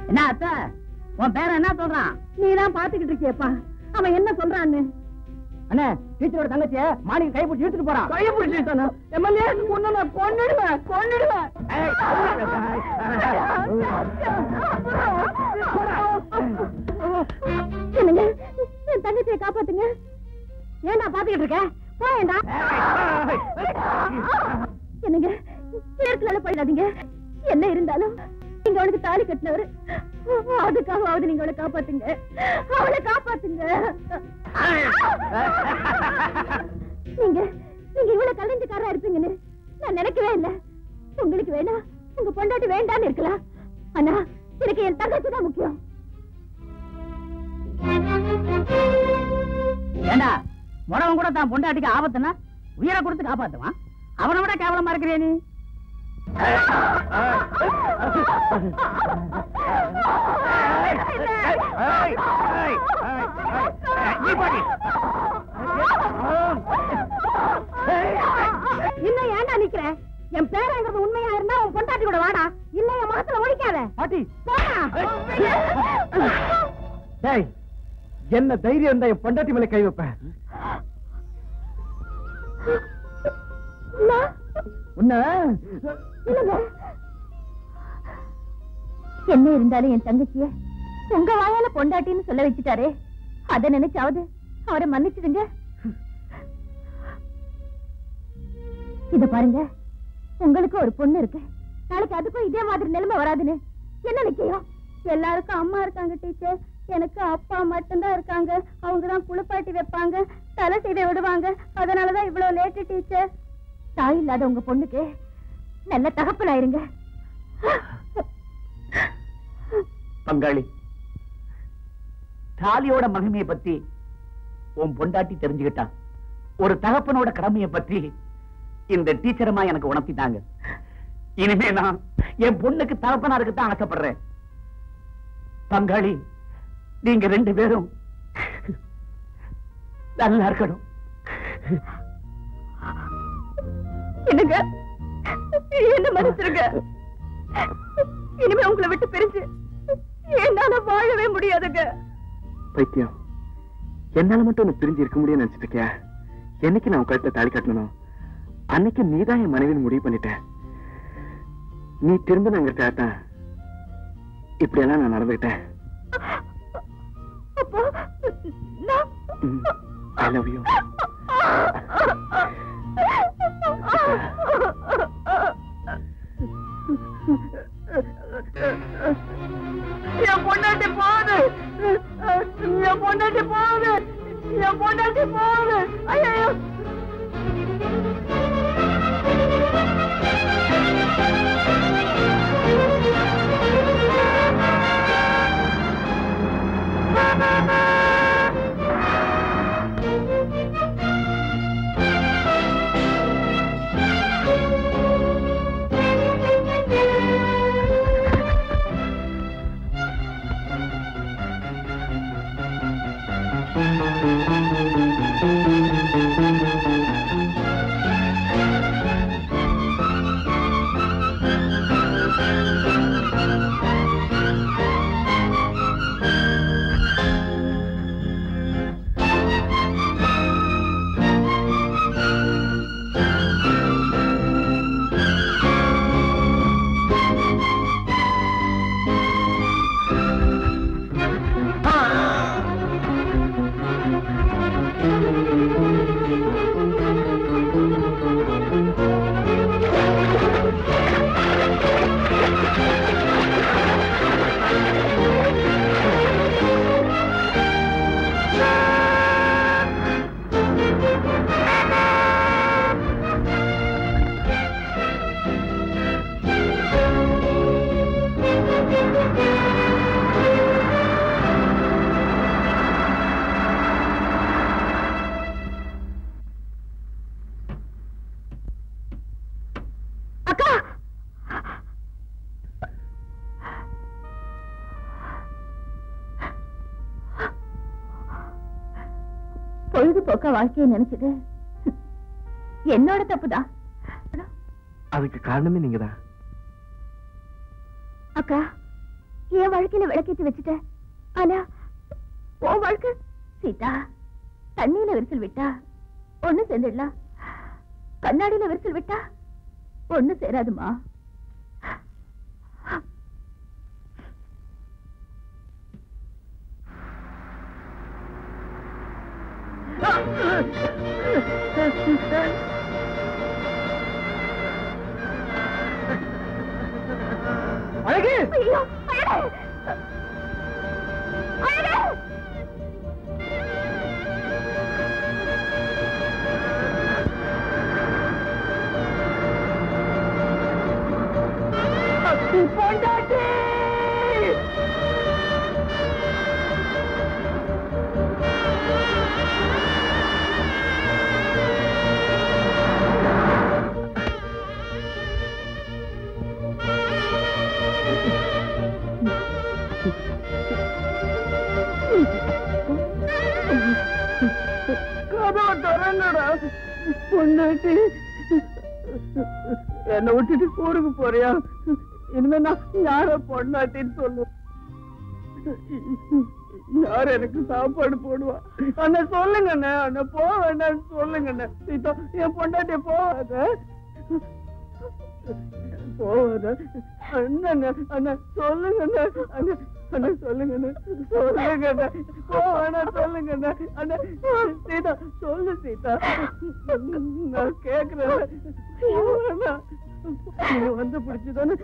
என்ன அத்தை, உன் பேர என்ன சொல்றான்? நீதான் பாத்துக்கிட்டு இருக்கியப்பா, அவன் என்ன சொல்றான்னு. அண்ணே, டீச்சரோட தங்கச்சிய மாணிக்க கை பிடிச்சி இழுத்துட்டு போறான். கை பிடிச்சி இழுத்தானா? எம்எல்ஏ உன்னை நான் கொன்னுடுவேன், கொன்னுடுவேன். என்னங்க, என் தங்கச்சியை காப்பாத்துங்க. ஏண்டா பாத்துக்கிட்டு இருக்க? போயேண்டா. என்னங்க, பேருக்குள்ள போயிடாதீங்க. என்ன இருந்தாலும் நீங்க அவளுக்கு தாலி கட்டினவரு, அதுக்காகவாவது நீங்க அவளை காப்பாத்துங்க, அவளை காப்பாத்துங்க. நீங்க நீங்க இவ்வளவு கலைஞ்சுக்காரா இருப்பீங்கன்னு நான் நினைக்கவே இல்லை. உங்களுக்கு வேணா உங்க பொண்டாட்டி வேண்டான்னு இருக்கலாம், ஆனா எனக்கு என் தங்கச்சி தான் முக்கியம். ஏண்டா, முடவன் கூட தான் பொண்டாட்டிக்கு ஆபத்துனா உயிரை கொடுத்து காப்பாத்துவான். அவனை விட கேவலமா இருக்கிறே நீ. இன்னும் ஏண்டா நிக்கிற? என் பேரங்கிறது உண்மையா இருந்தா உன் பொண்டாட்டி கூட வாடா, இல்ல என் முகத்துல ஒழிக்காத. பாட்டி, போடா. டேய், என்ன தைரியம் இருந்தா என் பொண்டாட்டி மேல கை வைப்பேன்? என்ன இருந்தாலும் என் தங்கச்சிய உங்க வாயால பொண்டாட்டின்னு சொல்ல வச்சுட்டாரே, அத நினைச்சாவது அவரை மன்னிச்சிடுங்க. இத பாருங்க, உங்களுக்கு ஒரு பொண்ணு இருக்கு, நாளைக்கு அதுக்கும் இதே மாதிரி நிலைமை வராதுன்னு என்ன நிச்சயம்? எல்லாருக்கும் அம்மா இருக்காங்க டீச்சர், எனக்கு அப்பா மட்டும்தான் இருக்காங்க. அவங்கதான் குளிப்பாட்டி வைப்பாங்க, தலை செய்த விடுவாங்க. அதனாலதான் இவ்வளவு லேட்டு டீச்சர். தாய் இல்லாத உங்க பொண்ணுக்கு நல்ல தகப்பனாயிருங்க. பங்காளி, தாலியோட மகிமையை பத்தி உன் பொண்டாட்டி தெரிஞ்சுக்கிட்டா, ஒரு தகப்பனோட கடமையை பத்தி இந்த டீச்சரமா எனக்கு உணர்த்திட்டாங்க. இனிமே நான் என் பொண்ணுக்கு தகப்பனா இருக்கத்தான் ஆசைப்படுறேன். பங்காளி, நீங்க 2 பேரும் நல்லா இருக்கணும். என்னங்க, என்ன மன்னிச்சிருங்க. இனிமே உங்களை விட்டு பிரிஞ்சு என்னால வாழவே முடியாதுங்க. பைத்தியம், என்னால மட்டும் உனக்கு பிரிஞ்சு இருக்க முடியும்னு நினைச்சிட்டு இருக்கியா? என்னைக்கு நான் கழுத்துல தாலி கட்டணும் அன்னைக்கு நீதான் என் மனைவின்னு முடிவு பண்ணிட்டேன். நீ திரும்ப நாங்கிறதான் இப்படி எல்லாம் நான் நடந்துகிட்டேன். I love you. என் பொண்டாட்டி போகுது, என் பொண்டாட்டி போகுது, என் பொண்டாட்டி போகுது. ஐயோ, பொழுதுபோக்க வாழ்க்கையை நினைச்சது என்னோட தப்புதான். அதுக்கு காரணமே நீங்கதான். அக்கா, என் வாழ்க்கையில விளக்கேத்தி வச்சுட்ட. ஆனா உன் வாழ்க்கை சீதா, தண்ணியில விரிசல் விட்டா ஒண்ணு சேர்ந்துடலாம், கண்ணாடியில விரிசல் விட்டா ஒண்ணு சேராதுமா. அழகு, ஐயோ, அழகு, அழகு. பொண்டாட்டி, பொண்டாட்டி, என்னை விட்டுட்டு ஊருக்கு போறியா? இனிமே நான் யார பொண்டாட்டின்னு சொல்லு? யார் எனக்கு சாப்பாடு போடுவா? அண்ணா சொல்லுங்கண்ணே, அண்ணா போக வேண்டாம்னு சொல்லுங்கண்ணே. சீதா, என் பொண்டாட்டிய போவாத போவாத. அண்ணா அண்ணா சொல்லுங்கண்ணே, அண்ணா அண்ணா சொல்லுங்கண்ணே, சொல்லுங்கண்ணே, போவாண்ணா சொல்லுங்கண்ணே. அண்ணா சீதா சொல்லு சீதா, நான் கேக்குறேன். நீ வந்து பிடிச்சுதானே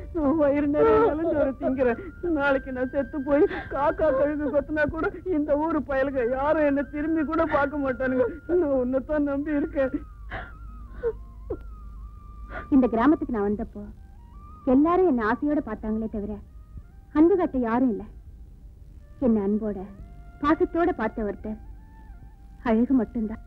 வயிறு நிறைய ஒரு திங்கிறேன். நாளைக்கு நான் செத்து போய் காக்கா கழுகு கொத்துனா கூட இந்த ஊரு பயலுங்க யாரும் என்ன திரும்பி கூட பார்க்க மாட்டானுங்க. நான் உன்னைத்தான் நம்பி இருக்கேன். இந்த கிராமத்துக்கு நான் வந்தப்போ எல்லாரும் என்ன ஆசையோட பார்த்தாங்களே தவிர அன்பு காட்ட யாரும் இல்ல. என்ன அன்போட பாசத்தோட பார்த்த ஒருத்தர் அழகு மட்டும்தான்.